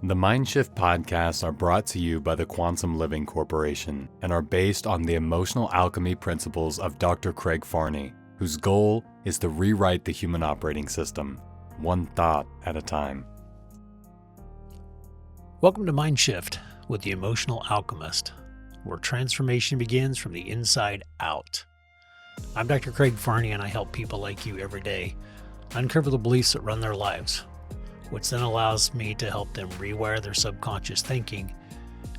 The Mind.Shift podcasts are brought to you by the Quantum Living Corporation and are based on the emotional alchemy principles of Dr. Craig Farney, whose goal is to rewrite the human operating system, one thought at a time. Welcome to Mind Shift with the Emotional Alchemist, where transformation begins from the inside out. I'm Dr. Craig Farney, and I help people like you every day uncover the beliefs that run their lives, which then allows me to help them rewire their subconscious thinking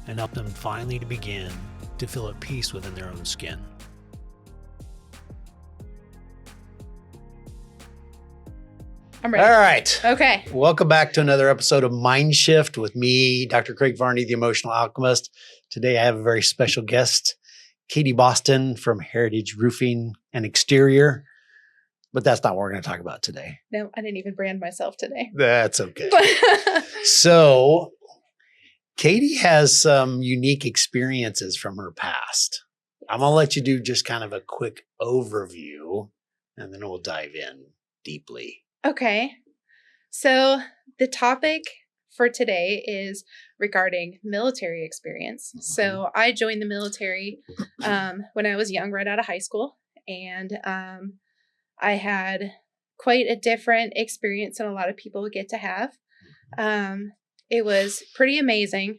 and help them finally to begin to feel at peace within their own skin. I'm ready. All right. Okay. Welcome back to another episode of Mind Shift with me, Dr. Craig Varney, the Emotional Alchemist. Today I have a very special guest, Katie Boston from Heritage Roofing and Exterior. But that's not what we're going to talk about today. No, I didn't even brand myself today. That's okay. So, Katie has some unique experiences from her past. I'm going to let you do just kind of a quick overview, and then we'll dive in deeply. Okay. So the topic for today is regarding military experience. Mm-hmm. So I joined the military when I was young, right out of high school. And I had quite a different experience than a lot of people get to have. It was pretty amazing.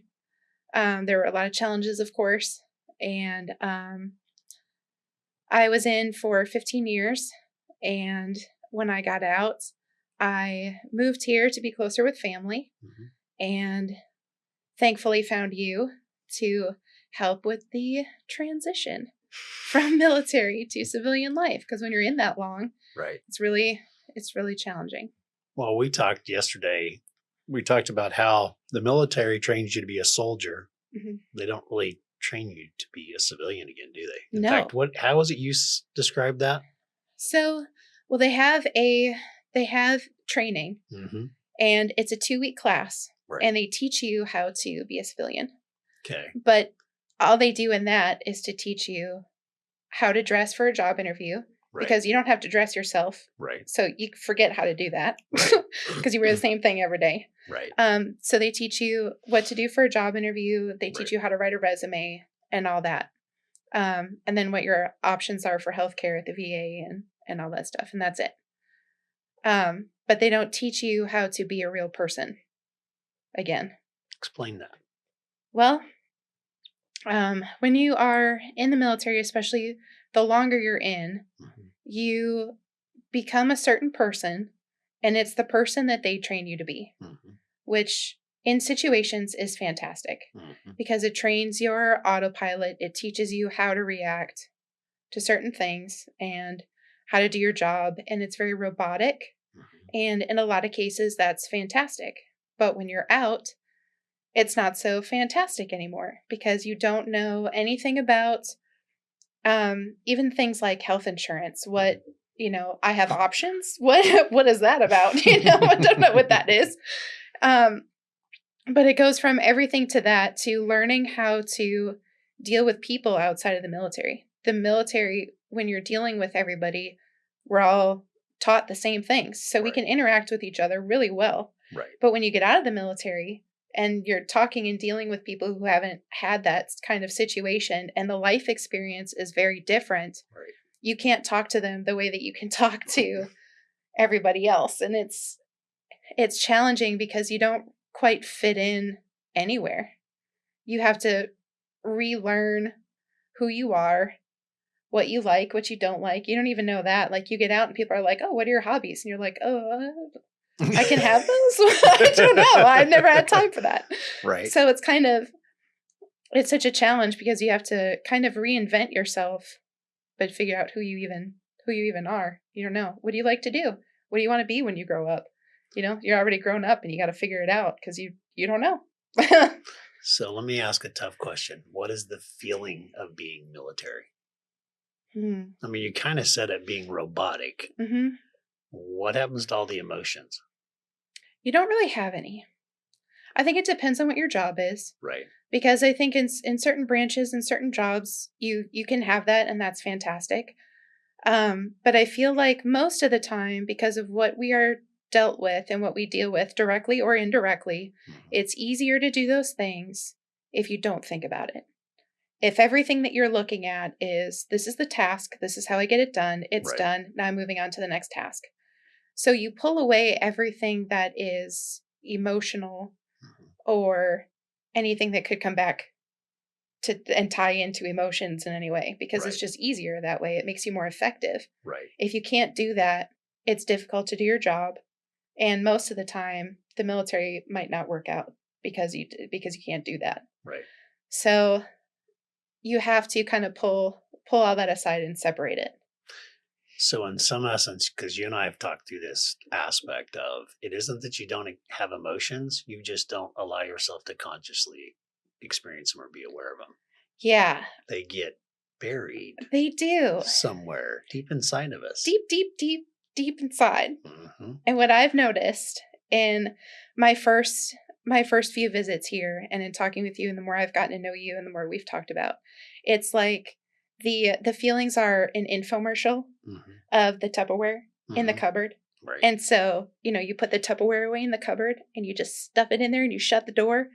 There were a lot of challenges, of course. And I was in for 15 years. And when I got out, I moved here to be closer with family, and thankfully found you to help with the transition from military to civilian life. Because when you're in that long, Right. it's really challenging. Well, we talked yesterday. We talked about how the military trains you to be a soldier. Mm-hmm. They don't really train you to be a civilian again, do they? In No. fact, how was it you described that? So, well, they have training, and it's a 2-week class, Right. and they teach you how to be a civilian. Okay. But all they do in that is to teach you how to dress for a job interview, Right. because you don't have to dress yourself. Right. So you forget how to do that because you wear the same thing every day. Right. So they teach you what to do for a job interview. They teach you how to write a resume and all that. And then what your options are for healthcare at the VA and all that stuff. And that's it. But they don't teach you how to be a real person again. Explain that. Well, when you are in the military, especially the longer you're in, you become a certain person, and it's the person that they train you to be, which in situations is fantastic because it trains your autopilot. It teaches you how to react to certain things and how to do your job. And it's very robotic. And in a lot of cases, that's fantastic. But when you're out, it's not so fantastic anymore because you don't know anything about even things like health insurance. What, I have options. What is that about? I don't know what that is. But it goes from everything to that to learning how to deal with people outside of the military. The military, when you're dealing with everybody, we're all taught the same things. So we can interact with each other really well. Right. But when you get out of the military and you're talking and dealing with people who haven't had that kind of situation and the life experience is very different, you can't talk to them the way that you can talk to everybody else. And it's challenging because you don't quite fit in anywhere. You have to relearn who you are, what you like, what you don't like. You don't even know that. Like you get out and people are like, oh, what are your hobbies? And you're like, oh, I can have those? I don't know. I've never had time for that. Right. So it's such a challenge because you have to kind of reinvent yourself, but figure out who you even are. You don't know. What do you like to do? What do you want to be when you grow up? You're already grown up and you got to figure it out because you don't know. So let me ask a tough question. What is the feeling of being military? I mean, you kind of said it being robotic. What happens to all the emotions? You don't really have any. I think it depends on what your job is. Right. Because I think in certain branches and certain jobs, you can have that, and that's fantastic. But I feel like most of the time, because of what we are dealt with and what we deal with directly or indirectly, it's easier to do those things if you don't think about it. If everything that you're looking at is, this is the task, this is how I get it done, it's done, now I'm moving on to the next task. So you pull away everything that is emotional or anything that could come back and tie into emotions in any way, because it's just easier that way. It makes you more effective. Right. If you can't do that, it's difficult to do your job. And most of the time, the military might not work out because you can't do that. Right. So you have to kind of pull all that aside and separate it. So in some essence, because you and I have talked through this aspect of, it isn't that you don't have emotions, you just don't allow yourself to consciously experience them or be aware of them. Yeah. They get buried. They do. Somewhere deep inside of us. Deep inside. Mm-hmm. And what I've noticed in my first few visits here and in talking with you, and the more I've gotten to know you and the more we've talked about, it's like the feelings are an infomercial of the Tupperware in the cupboard. Right. And so, you put the Tupperware away in the cupboard and you just stuff it in there and you shut the door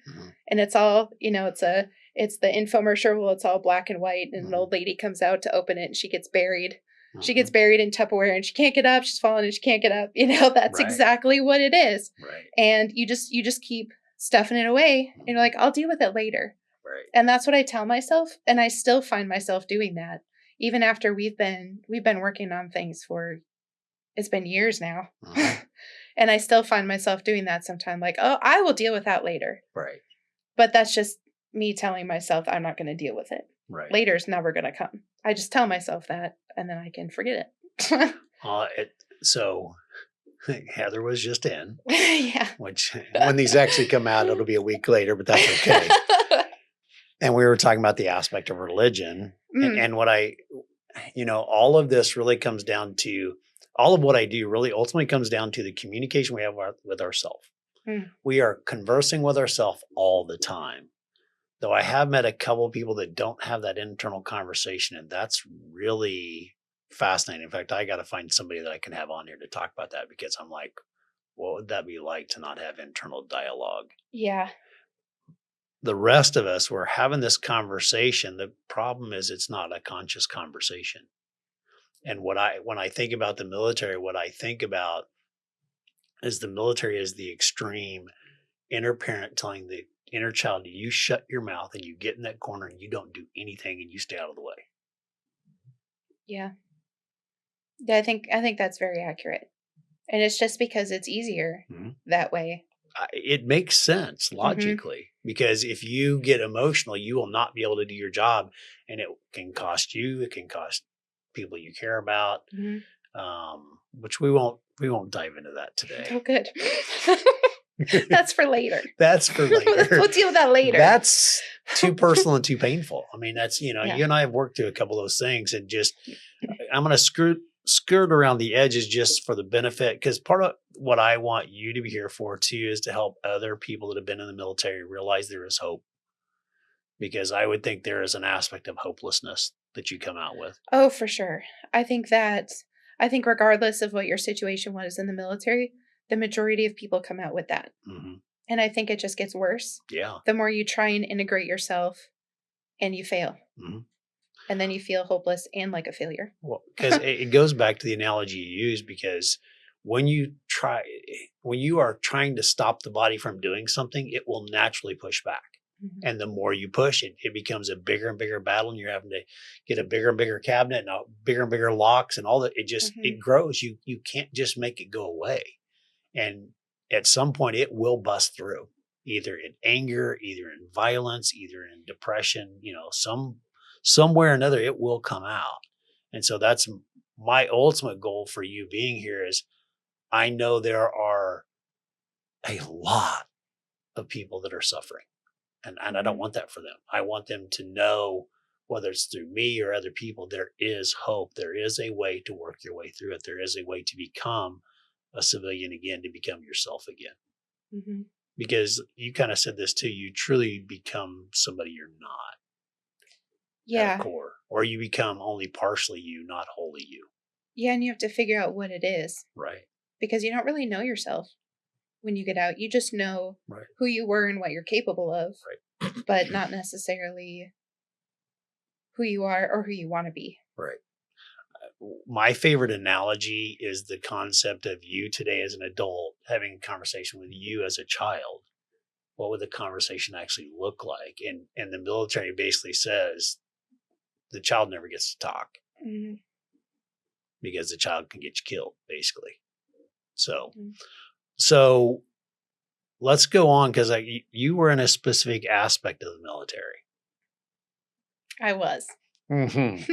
and it's all, it's the infomercial. Well, it's all black and white and an old lady comes out to open it and she gets buried. She gets buried in Tupperware and she can't get up. She's falling and she can't get up. That's exactly what it is. Right. And you just keep stuffing it away and you're like, I'll deal with it later. Right. And that's what I tell myself. And I still find myself doing that even after we've been working on things for, it's been years now. And I still find myself doing that sometimes, like, oh, I will deal with that later. Right. But that's just me telling myself I'm not going to deal with it. Right. Later's never going to come. I just tell myself that and then I can forget it. So Heather was just in. Yeah. Which when these actually come out, it'll be a week later, but that's okay. And we were talking about the aspect of religion and what all of this really comes down to, all of what I do really ultimately comes down to the communication we have with ourselves. We are conversing with ourselves all the time. Though I have met a couple of people that don't have that internal conversation, and that's really fascinating. In fact, I got to find somebody that I can have on here to talk about that, because I'm like, what would that be like to not have internal dialogue? Yeah. The rest of us, we're having this conversation. The problem is it's not a conscious conversation. And when I think about the military, what I think about is the military is the extreme inner parent telling the inner child, you shut your mouth and you get in that corner and you don't do anything and you stay out of the way. Yeah. Yeah, I think that's very accurate. And it's just because it's easier that way. It makes sense logically, because if you get emotional, you will not be able to do your job, and it can cost you, it can cost people you care about, which we won't dive into that today. Oh, good. That's for later. That's for later. We'll deal with that later. That's too personal and too painful. I mean, that's, you and I have worked through a couple of those things, and just, I'm going to skirt around the edges just for the benefit, because part of what I want you to be here for too is to help other people that have been in the military realize there is hope, because I would think there is an aspect of hopelessness that you come out with. Oh, for sure. I think regardless of what your situation was in the military, the majority of people come out with that. And I think it just gets worse. Yeah. The more you try and integrate yourself and you fail. And then you feel hopeless and like a failure. Well, because it goes back to the analogy you use, because when you are trying to stop the body from doing something, it will naturally push back. And the more you push it, it becomes a bigger and bigger battle, and you're having to get a bigger and bigger cabinet and bigger and bigger locks and all that. It just, it grows. You can't just make it go away. And at some point it will bust through, either in anger, either in violence, either in depression, somewhere or another, it will come out. And so that's my ultimate goal for you being here is, I know there are a lot of people that are suffering, and I don't want that for them. I want them to know, whether it's through me or other people, there is hope. There is a way to work your way through it. There is a way to become a civilian again, to become yourself again. Because you kind of said this too, you truly become somebody you're not. At a core, or you become only partially you, not wholly you. Yeah, and you have to figure out what it is. Right. because you don't really know yourself when you get out. You just know Right. who you were and what you're capable of, but not necessarily who you are or who you want to be. Right. My favorite analogy is the concept of you today as an adult having a conversation with you as a child. What would the conversation actually look like? And the military basically says the child never gets to talk Mhm. because the child can get you killed, basically. So, Mhm. so let's go on, because you were in a specific aspect of the military. I was. Mm-hmm.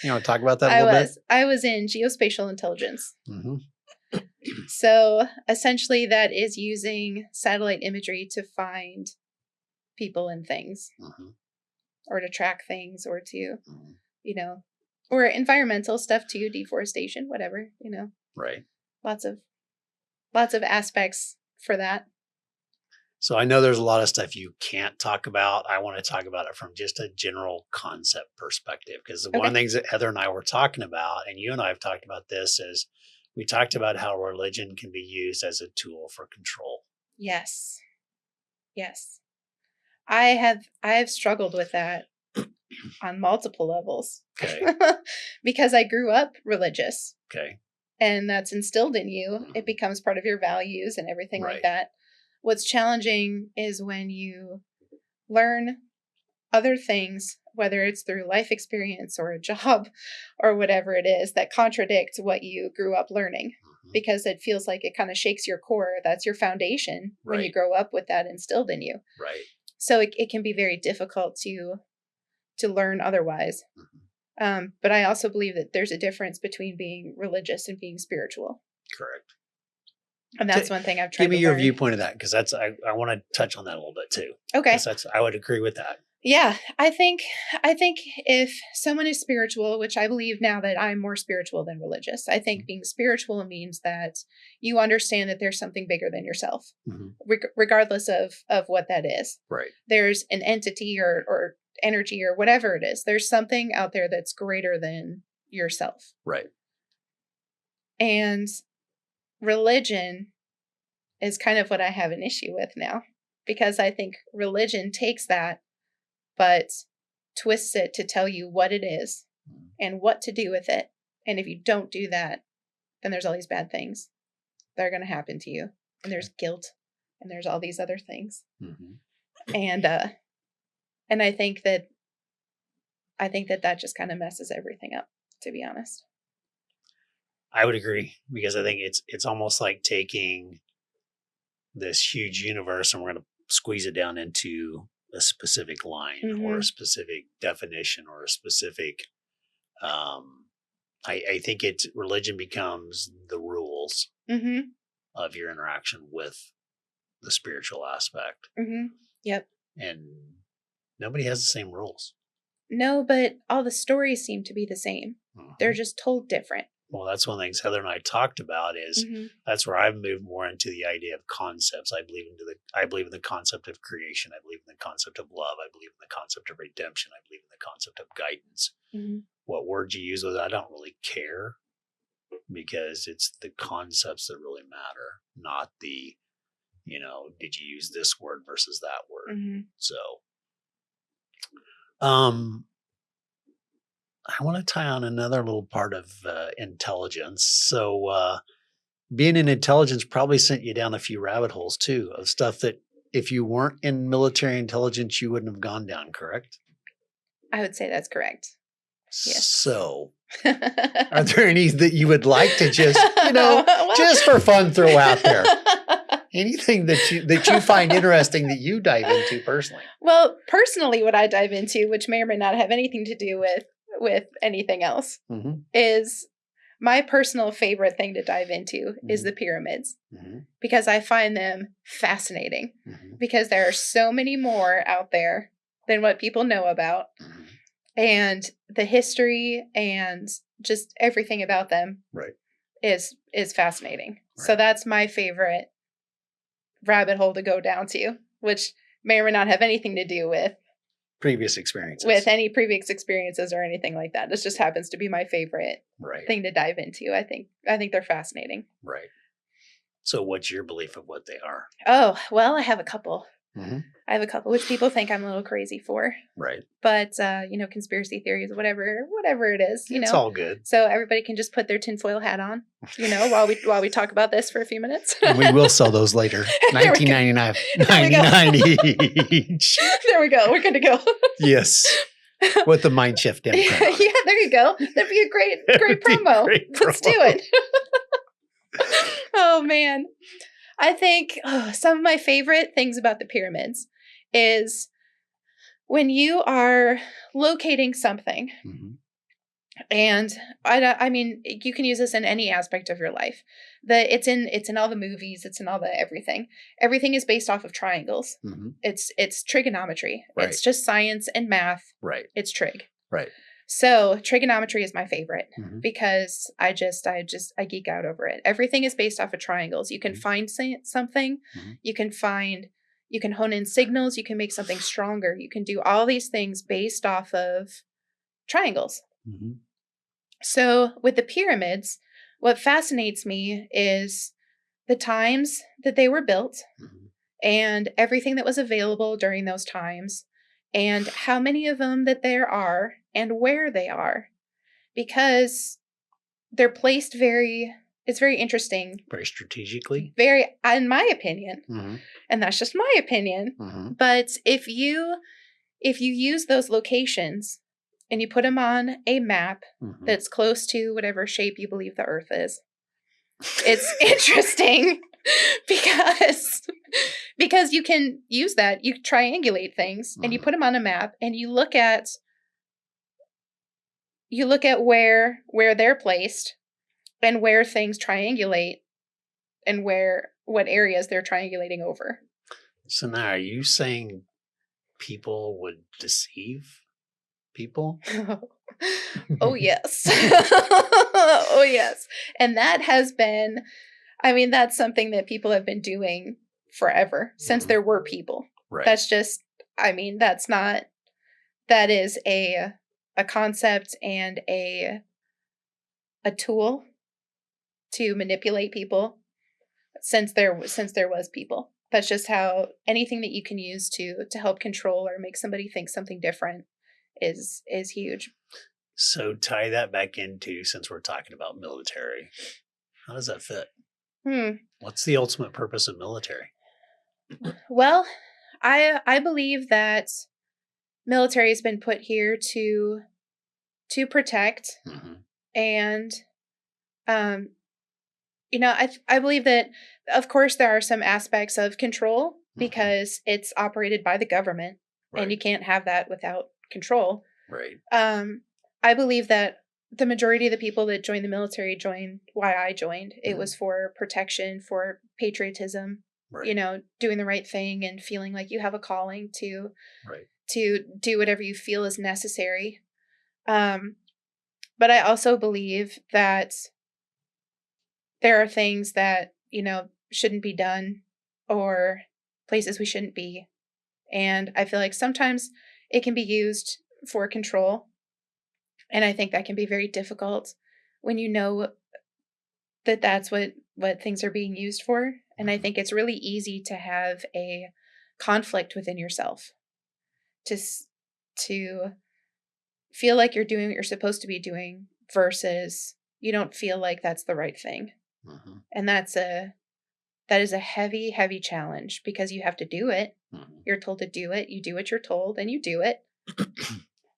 You want to talk about that a I little was. I was in geospatial intelligence. bit? Mm-hmm. So essentially, that is using satellite imagery to find people and things, Mm-hmm. or to track things, or to, Mm-hmm. Or environmental stuff too, deforestation, whatever, Right. lots of aspects for that. So I know there's a lot of stuff you can't talk about. I want to talk about it from just a general concept perspective, because one of the things that Heather and I were talking about, and you and I have talked about this, is we talked about how religion can be used as a tool for control. Yes. I have struggled with that on multiple levels. Okay. Because I grew up religious. Okay. And that's instilled in you. It becomes part of your values and everything like Right. that. What's challenging is when you learn other things, whether it's through life experience or a job or whatever it is, that contradict what you grew up learning, because it feels like it kind of shakes your core. That's your foundation when you Right. grow up with that instilled in you. Right. So it can be very difficult to learn otherwise. But I also believe that there's a difference between being religious and being spiritual. Correct. And that's one thing I've tried Give me to your learn. viewpoint of that, because that's I want to touch on that a little bit too. Okay. I would agree with that. Yeah, I think if someone is spiritual, which I believe now that I'm more spiritual than religious, I think being spiritual means that you understand that there's something bigger than yourself, regardless of what that is. Right. There's an entity or energy or whatever it is. There's something out there that's greater than yourself. Right. And religion is kind of what I have an issue with now, because I think religion takes that but twists it to tell you what it is and what to do with it. And if you don't do that, then there's all these bad things that are going to happen to you. And there's guilt and there's all these other things. And I think that just kind of messes everything up, to be honest. I would agree, because I think it's almost like taking this huge universe and we're going to squeeze it down into a specific line or a specific definition or a specific, I think religion becomes the rules of your interaction with the spiritual aspect. Yep. And nobody has the same rules. No, but all the stories seem to be the same. They're just told different. Well, that's one of the things Heather and I talked about is that's where I've moved more into the idea of concepts. I believe in the concept of creation. I believe in the concept of love. I believe in the concept of redemption. I believe in the concept of guidance. What words you use with it, I don't really care, because it's the concepts that really matter, not the, did you use this word versus that word? So, I want to tie on another little part of intelligence. So being in intelligence probably sent you down a few rabbit holes too, of stuff that if you weren't in military intelligence, you wouldn't have gone down, correct? I would say that's correct. Yes. So are there any that you would like to just, just for fun throw out there? Anything that you find interesting that you dive into personally? Well, personally, what I dive into, which may or may not have anything to do with anything else, is my personal favorite thing to dive into is the pyramids, because I find them fascinating, because there are so many more out there than what people know about, and the history and just everything about them is fascinating. Right. So that's my favorite rabbit hole to go down to, which may or may not have anything to do with previous experiences. with any previous experiences or anything like that. This just happens to be my favorite Right. thing to dive into. I think they're fascinating. Right. So what's your belief of what they are? Oh, well, I have a couple. Mm-hmm. I have a couple, which people think I'm a little crazy for. Right. But, conspiracy theories, whatever it is, It's all good. So everybody can just put their tinfoil hat on, while we talk about this for a few minutes. And we will sell those later. $19.99 each. There we go. We're good to go. Yes. With the Mind Shift imprint. Yeah, there you go. That'd be a great promo. Let's do it. Oh, man. I think some of my favorite things about the pyramids is when you are locating something, Mm-hmm. and I mean, you can use this in any aspect of your life. It's in all the movies. It's in all the everything. Everything is based off of triangles. Mm-hmm. It's trigonometry. Right. It's just science and math. Right. It's trig. Right. So trigonometry is my favorite Mm-hmm. because I geek out over it. Everything is based off of triangles. You can find something, Mhm. you can hone in signals, you can make something stronger. You can do all these things based off of triangles. Mm-hmm. So with the pyramids, what fascinates me is the times that they were built Mm-hmm. and everything that was available during those times and how many of them that there are and where they are, because they're placed it's very interesting. Very strategically. Very, in my opinion, Mm-hmm. and that's just my opinion. Mm-hmm. But if you use those locations and you put them on a map Mm-hmm. that's close to whatever shape you believe the Earth is, it's interesting because you can use that. You triangulate things and you put them on a map and you look at where they're placed and where things triangulate and what areas they're triangulating over. So now are you saying people would deceive people? Oh, yes. Oh, yes. And that has been, that's something that people have been doing forever since there were people. Right. That's just, that is a concept and a tool to manipulate people since there was people. That's just how anything that you can use to help control or make somebody think something different is huge. So tie that back into, since we're talking about military, how does that fit? What's the ultimate purpose of military? Well, I believe that military has been put here to protect, Mm-hmm. and I believe that of course there are some aspects of control because it's operated by the government, Right. and you can't have that without control. Right. I believe that the majority of the people that joined the military joined why I joined. It was for protection, for patriotism, Right. Doing the right thing and feeling like you have a calling to Right. do whatever you feel is necessary. But I also believe that there are things that, shouldn't be done or places we shouldn't be. And I feel like sometimes it can be used for control. And I think that can be very difficult when you know that that's what things are being used for. And I think it's really easy to have a conflict within yourself, to feel like you're doing what you're supposed to be doing versus you don't feel like that's the right thing. Mm-hmm. And that is a heavy, heavy challenge because you have to do it. Mm-hmm. You're told to do it. You do what you're told and you do it.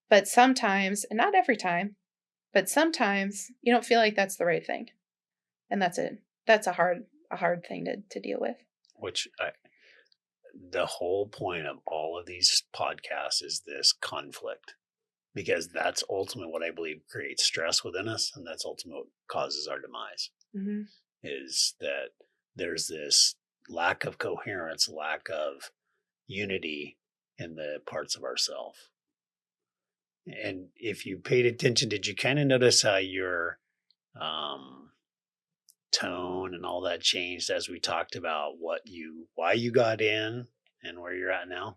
But sometimes, and not every time, but sometimes you don't feel like that's the right thing. And that's a hard thing to deal with. Which the whole point of all of these podcasts is this conflict, because that's ultimately what I believe creates stress within us. And that's ultimately what causes our demise, is that there's this lack of coherence, lack of unity in the parts of ourself. And if you paid attention, did you kind of notice how your tone and all that changed as we talked about why you got in and where you're at now?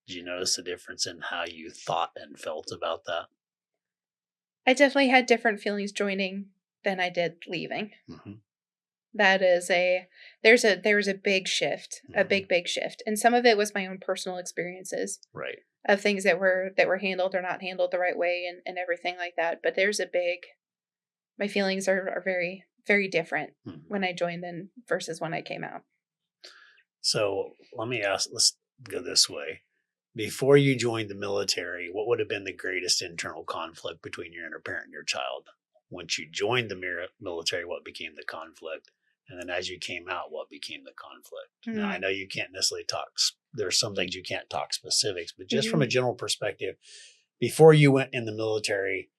Did you notice a difference in how you thought and felt about that? I definitely had different feelings joining than I did leaving. Mm-hmm. That is there was a big shift, a big shift. And some of it was my own personal experiences. Right. Of things that were handled or not handled the right way and everything like that. But my feelings are very, very different when I joined than versus when I came out. So let's go this way. Before you joined the military, what would have been the greatest internal conflict between your inner parent and your child? Once you joined the military, what became the conflict? And then as you came out, what became the conflict? Now, I know you can't necessarily talk. There's some things you can't talk specifics, but just from a general perspective, before you went in the military,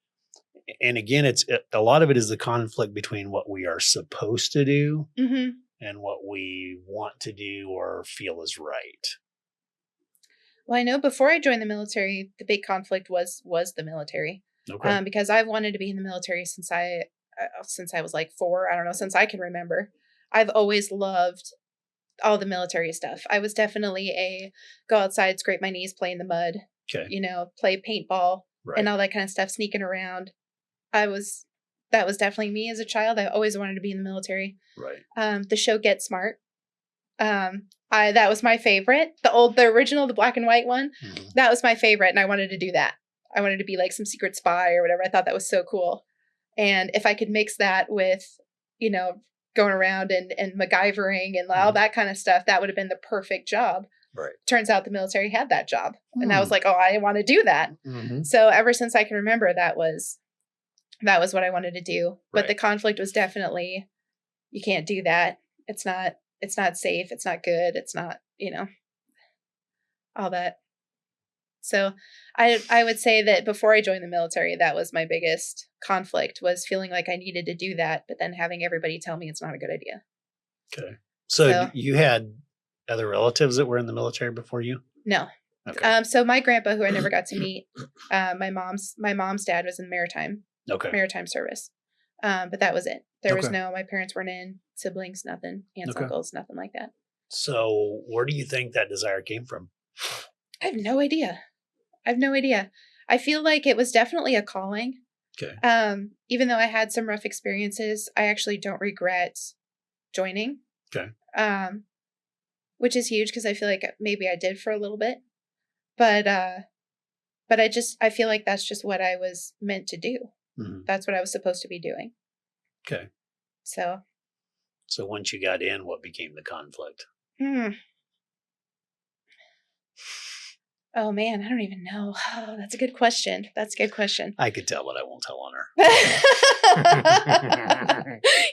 and again, a lot of it is the conflict between what we are supposed to do and what we want to do or feel is right. Well, I know before I joined the military, the big conflict was the military. Okay. Because I've wanted to be in the military since I was like 4. I don't know, since I can remember. I've always loved all the military stuff. I was definitely a go outside, scrape my knees, play in the mud. Okay. Play paintball and all that kind of stuff, sneaking around. That was definitely me as a child. I always wanted to be in the military. Right. The show Get Smart. That was my favorite. The original, the black and white one. That was my favorite, and I wanted to do that. I wanted to be like some secret spy or whatever. I thought that was so cool. And if I could mix that with, going around and MacGyvering and all that kind of stuff, that would have been the perfect job. Right. Turns out the military had that job. And I was like, oh, I want to do that. So ever since I can remember, that was what I wanted to do. But the conflict was definitely, you can't do that. It's not safe. It's not good. It's not, all that. So I would say that before I joined the military, that was my biggest conflict, was feeling like I needed to do that, but then having everybody tell me it's not a good idea. Okay. So you had other relatives that were in the military before you? No. Okay. So my grandpa, who I never got to meet, my mom's dad was in the maritime service. But that was it. There was my parents weren't in, siblings, nothing, aunts, uncles, nothing like that. So where do you think that desire came from? I have no idea. I feel like it was definitely a calling. Okay. Even though I had some rough experiences, I actually don't regret joining. Okay. Which is huge because I feel like maybe I did for a little bit, but I feel like that's just what I was meant to do. That's what I was supposed to be doing. Okay. So once you got in, what became the conflict? Oh man, I don't even know. Oh, that's a good question. I could tell, but I won't tell on her.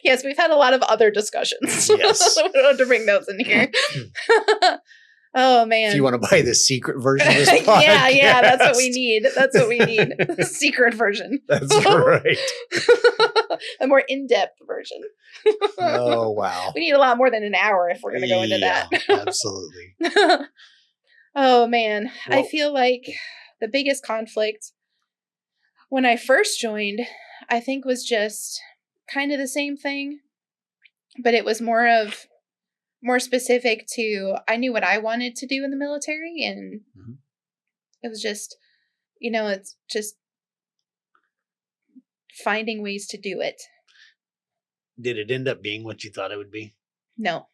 Yes, we've had a lot of other discussions. Yes. We don't have to bring those in here. Oh man. If you want to buy the secret version of this podcast. Yeah, that's what we need. The secret version. That's right. A more in-depth version. Oh, wow. We need a lot more than an hour if we're going to go into that. Absolutely. Oh man, well, I feel like the biggest conflict when I first joined, I think, was just kind of the same thing, but it was more specific to, I knew what I wanted to do in the military, and it was just, it's just finding ways to do it. Did it end up being what you thought it would be? No,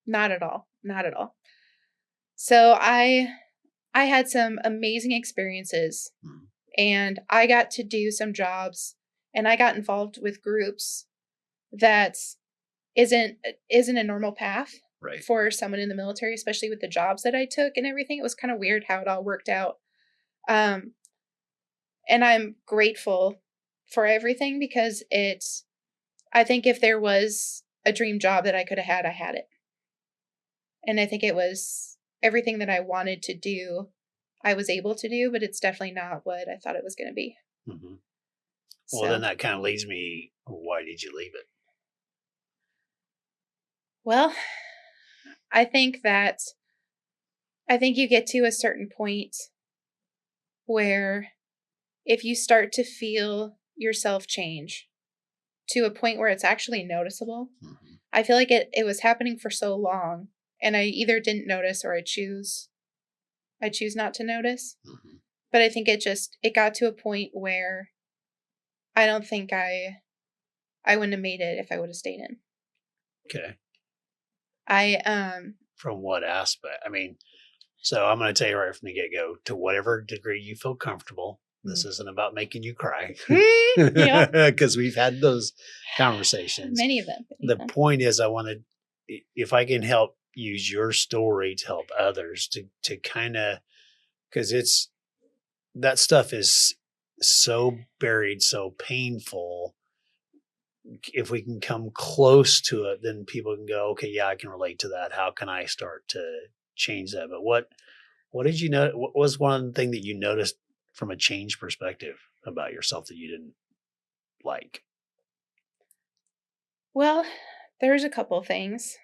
not at all. Not at all. So I had some amazing experiences, and I got to do some jobs, and I got involved with groups that isn't a normal path for someone in the military, especially with the jobs that I took and everything. It was kind of weird how it all worked out. And I'm grateful for everything, because I think if there was a dream job that I could have had, I had it. And I think it was everything that I wanted to do, I was able to do, but it's definitely not what I thought it was going to be. Well, then that kind of leads me, why did you leave it? Well, I think you get to a certain point where if you start to feel yourself change to a point where it's actually noticeable, I feel like it was happening for so long, and I either didn't notice or I choose I choose not to notice. Mm-hmm. But I think it got to a point where I don't think I wouldn't have made it if I would have stayed in. Okay. I From what aspect? I mean, so I'm going to tell you right from the get-go, to whatever degree you feel comfortable. This isn't about making you cry. Yeah. Because we've had those conversations. Many of them. The point is, if I can help use your story to help others to kind of, because that stuff is so buried, so painful. If we can come close to it, then people can go, okay, yeah, I can relate to that. How can I start to change that? But what did you know? What was one thing that you noticed from a change perspective about yourself that you didn't like? Well, there's a couple things.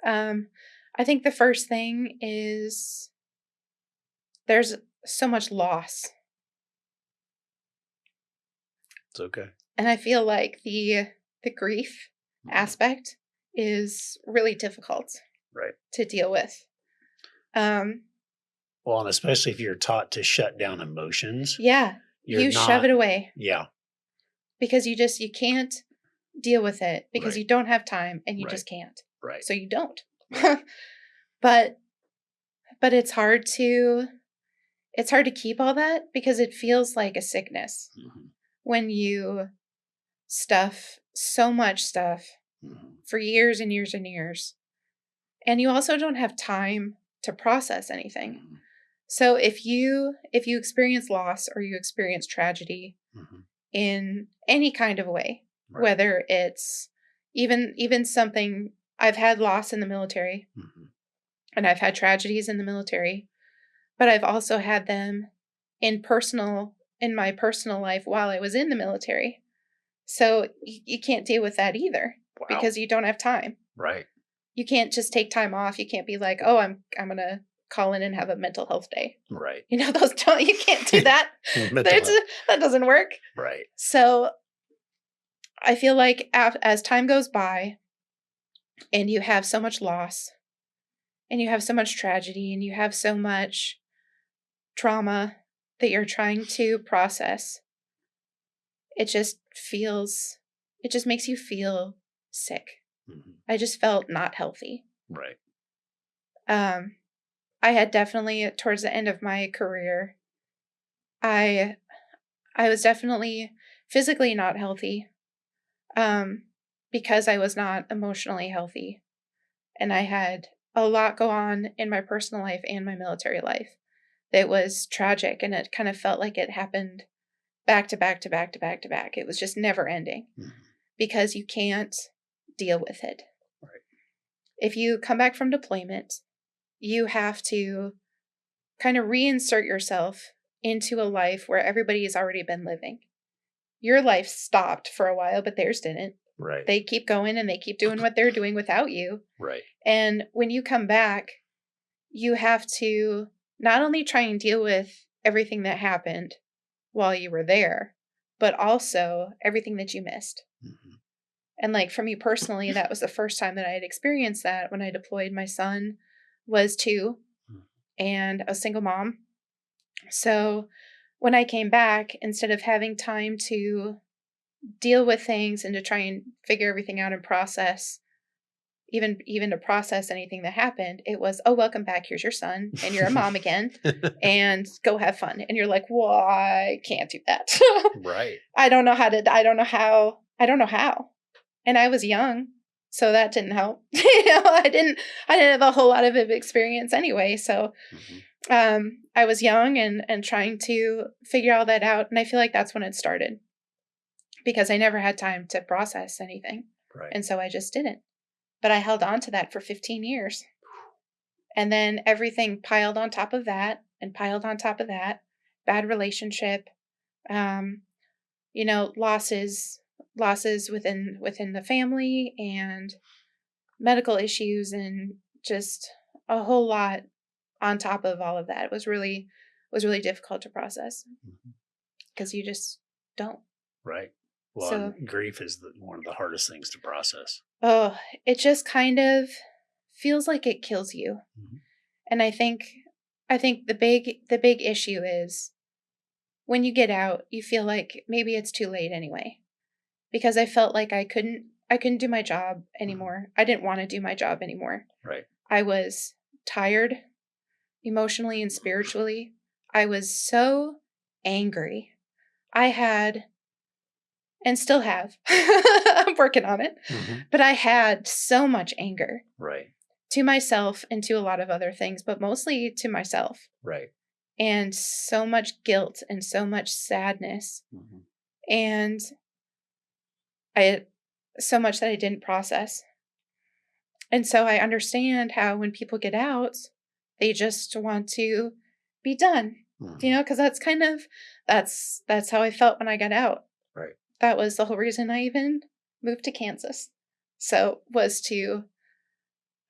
I think the first thing is there's so much loss. It's okay. And I feel like the grief aspect is really difficult to deal with. Well, and especially if you're taught to shut down emotions. Yeah. You shove it away. Yeah. Because you can't deal with it because you don't have time and you just can't. Right. So you don't. But it's hard to keep all that because it feels like a sickness when you stuff so much stuff for years and years and years. And you also don't have time to process anything. So if you experience loss or you experience tragedy in any kind of way, whether it's even something, I've had loss in the military and I've had tragedies in the military, but I've also had them in my personal life while I was in the military. So you can't deal with that either because you don't have time. Right. You can't just take time off. You can't be like, oh, I'm going to call in and have a mental health day. Right. You can't do that. That doesn't work. Right. So I feel like as time goes by and you have so much loss and you have so much tragedy and you have so much trauma that you're trying to process, it just makes you feel sick. I just felt not healthy. Right. I had definitely, towards the end of my career, I was definitely physically not healthy, because I was not emotionally healthy. And I had a lot go on in my personal life and my military life that was tragic, and it kind of felt like it happened back to back to back to back to back. It was just never ending because you can't deal with it. Right. If you come back from deployment, you have to kind of reinsert yourself into a life where everybody has already been living. Your life stopped for a while, but theirs didn't. Right. They keep going and they keep doing what they're doing without you. Right. And when you come back, you have to not only try and deal with everything that happened while you were there, but also everything that you missed. And like for me personally, that was the first time that I had experienced that when I deployed. My son was 2 and a single mom. So when I came back, instead of having time to deal with things and to try and figure everything out and process, even to process anything that happened, it was, oh, welcome back. Here's your son and you're a mom again and go have fun. And you're like, well, I can't do that. Right. I don't know how. And I was young, so that didn't help. I didn't have a whole lot of experience anyway. So I was young and trying to figure all that out. And I feel like that's when it started because I never had time to process anything. Right. And so I just didn't. But I held on to that for 15 years. And then everything piled on top of that and piled on top of that. Bad relationship, losses within the family and medical issues and just a whole lot on top of all of that. It was really difficult to process because you just don't. Right. Well, so, grief is one of the hardest things to process. Oh, it just kind of feels like it kills you. And I think I think the big issue is when you get out, you feel like maybe it's too late anyway. Because I felt like I couldn't do my job anymore. I didn't want to do my job anymore. Right. I was tired emotionally and spiritually. I was so angry. I had, and still have, I'm working on it, but I had so much anger. Right. To myself and to a lot of other things, but mostly to myself. Right. And so much guilt and so much sadness. And so much that I didn't process. And so I understand how when people get out, they just want to be done, because that's kind of, that's how I felt when I got out. Right. That was the whole reason I even moved to Kansas. So was to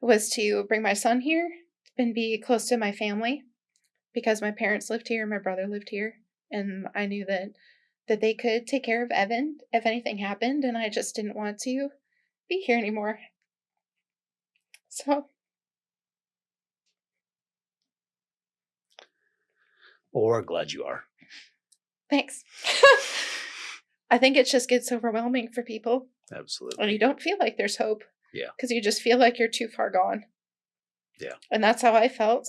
bring my son here and be close to my family, because my parents lived here, my brother lived here, and I knew that they could take care of Evan if anything happened, and I just didn't want to be here anymore. So. Well, we're glad you are. Thanks. I think it just gets overwhelming for people. Absolutely. And you don't feel like there's hope. Yeah. Because you just feel like you're too far gone. Yeah. And that's how I felt.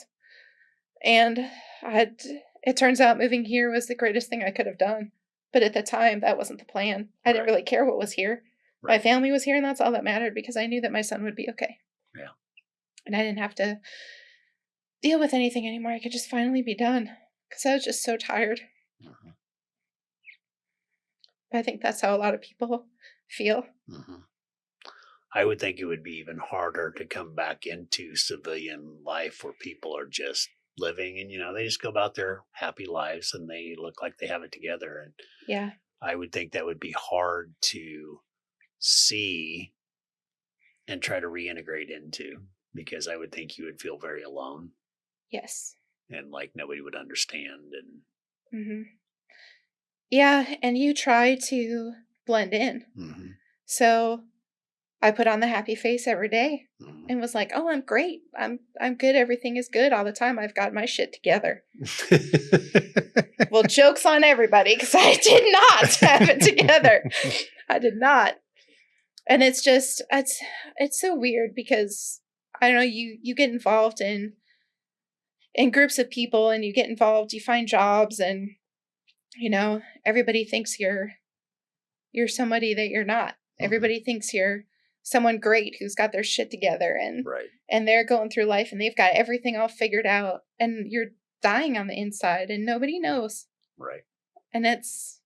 And it turns out moving here was the greatest thing I could have done. But at the time, that wasn't the plan. I didn't really care what was here. Right. My family was here, and that's all that mattered, because I knew that my son would be okay. Yeah. And I didn't have to deal with anything anymore. I could just finally be done, because I was just so tired. I think that's how a lot of people feel. I would think it would be even harder to come back into civilian life where people are just living and, they just go about their happy lives and they look like they have it together. And yeah, I would think that would be hard to see and try to reintegrate into, because I would think you would feel very alone. Yes. And like nobody would understand. And yeah, and you try to blend in. So I put on the happy face every day and was like, "Oh, I'm great. I'm good. Everything is good all the time. I've got my shit together." Well, joke's on everybody, because I did not have it together. I did not. And it's just, it's so weird, because I don't know, you get involved in groups of people, and you get involved, you find jobs, and everybody thinks you're somebody that you're not. Everybody thinks you're someone great who's got their shit together, and and they're going through life and they've got everything all figured out, and you're dying on the inside and nobody knows. Right. And it's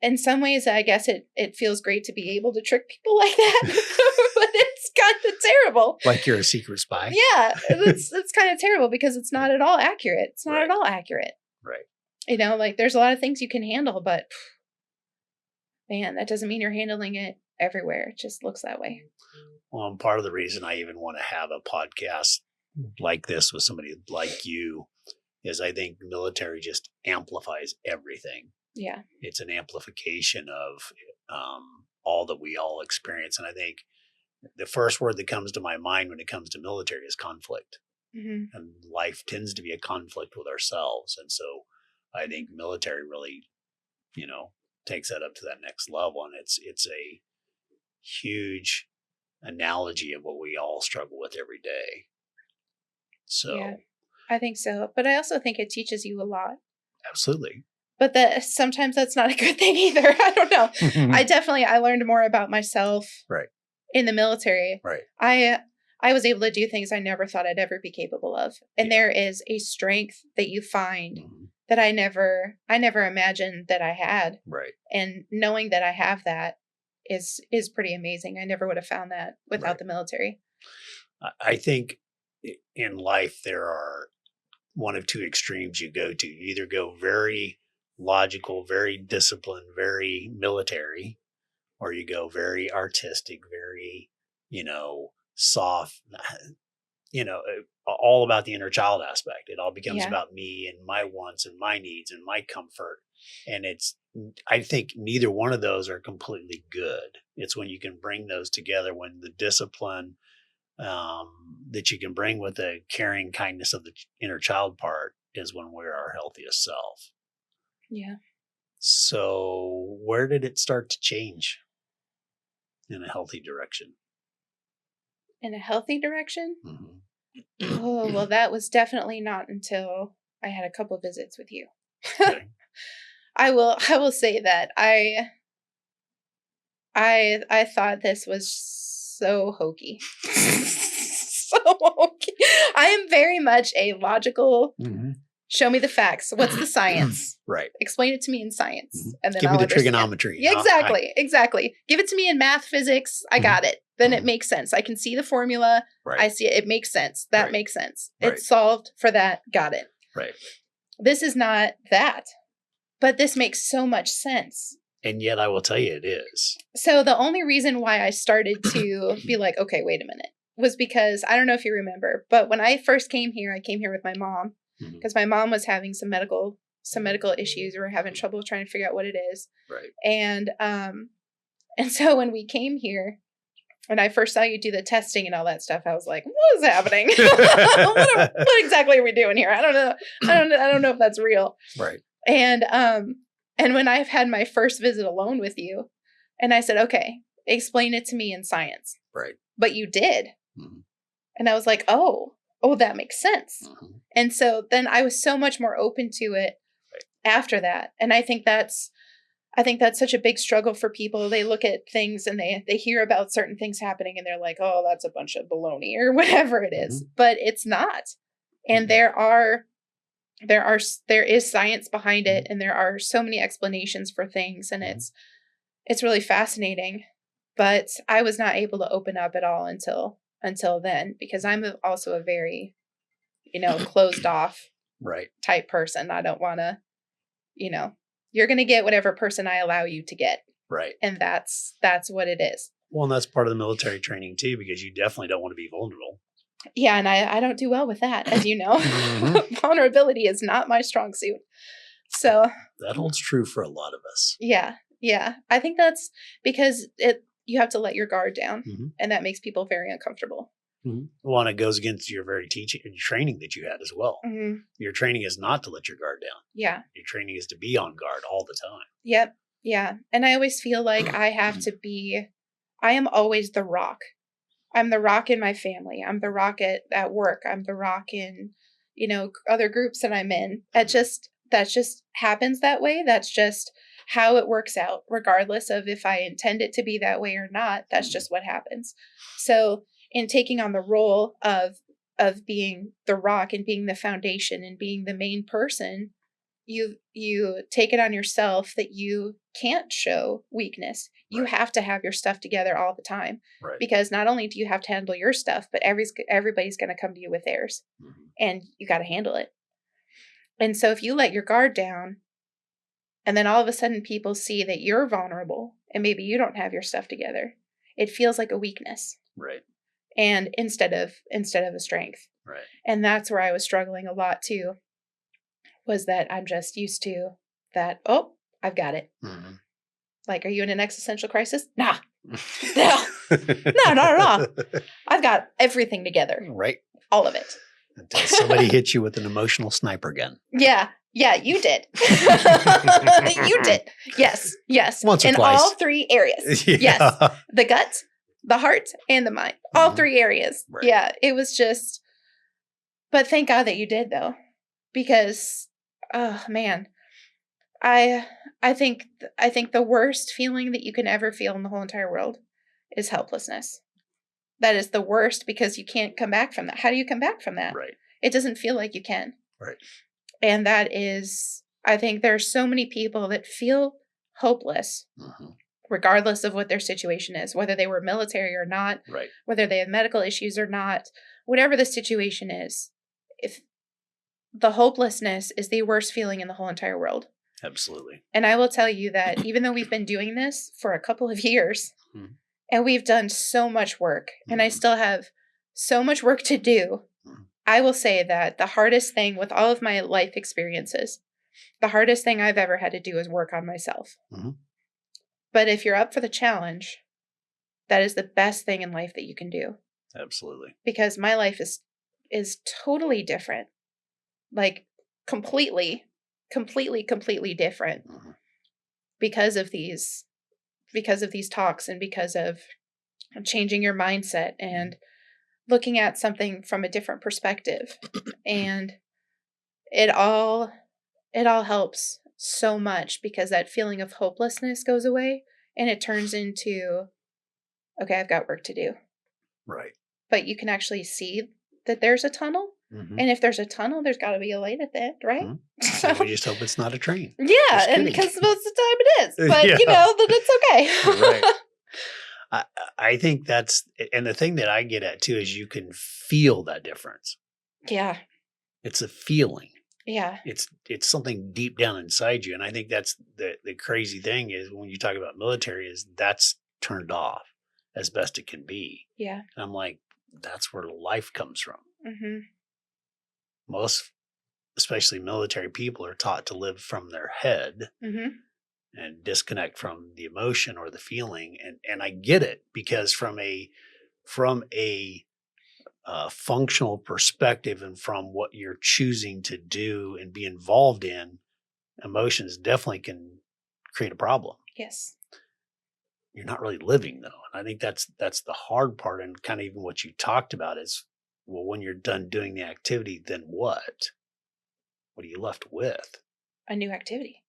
in some ways, I guess it feels great to be able to trick people like that, but it's kind of terrible. Like you're a secret spy. Yeah, it's kind of terrible, because it's not at all accurate. It's not at all accurate. Right. Like there's a lot of things you can handle, but man, that doesn't mean you're handling it everywhere. It just looks that way. Well, and part of the reason I even want to have a podcast like this with somebody like you is I think military just amplifies everything. Yeah. It's an amplification of all that we all experience. And I think the first word that comes to my mind when it comes to military is conflict. And life tends to be a conflict with ourselves. And so I think military really, takes that up to that next level. And it's a huge analogy of what we all struggle with every day. So yeah, I think so. But I also think it teaches you a lot. Absolutely. But sometimes that's not a good thing either. I don't know. I learned more about myself in the military. Right. I was able to do things I never thought I'd ever be capable of. And there is a strength that you find that I never imagined that I had. Right. And knowing that I have that is pretty amazing. I never would have found that without the military. I think in life there are one of two extremes you go to. You either go very logical, very disciplined, very military, or you go very artistic, very, soft, all about the inner child aspect. It all becomes about me and my wants and my needs and my comfort. And I think neither one of those are completely good. It's when you can bring those together, when the discipline that you can bring with the caring kindness of the inner child part is when we're our healthiest self. Yeah. So where did it start to change in a healthy direction? In a healthy direction? Mm-hmm. Oh, well, that was definitely not until I had a couple visits with you. Okay. I will say that I thought this was so hokey. So hokey. I am very much a logical, Mm-hmm. show me the facts. What's the science? Right. Explain it to me in science. Mm-hmm. And then Give I'll me the understand. trigonometry. Yeah, exactly. Give it to me in math, physics. I got it. Then it makes sense. I can see the formula. Right. I see it. It makes sense. That Right. makes sense. Right. It's solved for that. Got it. Right. This is not that. But this makes so much sense. And yet I will tell you it is. So the only reason why I started to be like, okay, wait a minute, was because, I don't know if you remember, but when I first came here, I came here with my mom because my mom was having some medical issues. We were having trouble trying to figure out what it is. Right. And so when we came here, when I first saw you do the testing and all that stuff, I was like, what is happening? what exactly are we doing here? I don't know. I don't know if that's real. Right. And when I've had my first visit alone with you, and I said, okay, explain it to me in science. Right. But you did. Mm-hmm. And I was like, oh, that makes sense. Mm-hmm. And so then I was so much more open to it after that. And I think that's such a big struggle for people. They look at things and they hear about certain things happening and they're like, oh, that's a bunch of baloney or whatever it is. Mm-hmm. But it's not. And there is science behind it, and there are so many explanations for things, and it's really fascinating. But I was not able to open up at all until then, because I'm also a very, closed off Right. type person. I don't want to, you're going to get whatever person I allow you to get. Right. And that's what it is. Well, and that's part of the military training too, because you definitely don't want to be vulnerable. Yeah. And I don't do well with that, as you know. Mm-hmm. Vulnerability is not my strong suit. So that holds true for a lot of us. Yeah. Yeah. I think that's because you have to let your guard down, and that makes people very uncomfortable. Mm-hmm. Well, and it goes against your very teaching and training that you had as well. Mm-hmm. Your training is not to let your guard down. Yeah. Your training is to be on guard all the time. Yep. Yeah. And I always feel like I am always the rock. I'm the rock in my family. I'm the rock at work. I'm the rock in, other groups that I'm in. That just happens that way. That's just how it works out, regardless of if I intend it to be that way or not. That's just what happens. So in taking on the role of being the rock and being the foundation and being the main person, you take it on yourself that you can't show weakness. You have to have your stuff together all the time, because not only do you have to handle your stuff, but everybody's going to come to you with theirs, and you got to handle it. And so if you let your guard down, and then all of a sudden people see that you're vulnerable and maybe you don't have your stuff together, it feels like a weakness. Right. And instead of a strength. Right. And that's where I was struggling a lot too, was that I'm just used to that, oh, I've got it. Mm-hmm. Like, are you in an existential crisis? Nah. No, not at all. I've got everything together. Right. All of it. Until somebody hits you with an emotional sniper gun. Yeah, you did. You did. Yes. Once or in twice. All three areas. Yeah. Yes. The gut, the heart, and the mind. All three areas. Right. Yeah, it was just, but thank God that you did, though. Because, oh man, I think the worst feeling that you can ever feel in the whole entire world is helplessness. That is the worst, because you can't come back from that. How do you come back from that? Right. It doesn't feel like you can. Right. And that is, I think there's so many people that feel hopeless, regardless of what their situation is, whether they were military or not, whether they have medical issues or not, whatever the situation is. If the hopelessness is the worst feeling in the whole entire world. Absolutely. And I will tell you that even though we've been doing this for a couple of years, and we've done so much work, and I still have so much work to do, I will say that the hardest thing with all of my life experiences, the hardest thing I've ever had to do is work on myself. But if you're up for the challenge, that is the best thing in life that you can do. Absolutely. because my life is totally different. Like completely different Mm-hmm. because of these talks and because of changing your mindset and looking at something from a different perspective. And it all helps so much because that feeling of hopelessness goes away and it turns into, okay, I've got work to do. Right. But you can actually see that there's a tunnel. Mm-hmm. And if there's a tunnel, there's got to be a light at the end, right? Mm-hmm. So, And we just hope it's not a train. yeah, Just and kidding. because most of the time it is. But, Yeah. then it's okay. Right. I think that's, and the thing that I get at too is you can feel that difference. Yeah. It's a feeling. Yeah. It's something deep down inside you. And I think that's the crazy thing is when you talk about military is that's turned off as best it can be. Yeah. And I'm like, that's where life comes from. Mm-hmm. Most, especially military people, are taught to live from their head Mm-hmm. and disconnect from the emotion or the feeling. And I get it because from a functional perspective and from what you're choosing to do and be involved in, emotions definitely can create a problem. Yes. You're not really living though. And I think that's the hard part. And kind of even what you talked about is, well, when you're done doing the activity, then what? What are you left with? A new activity.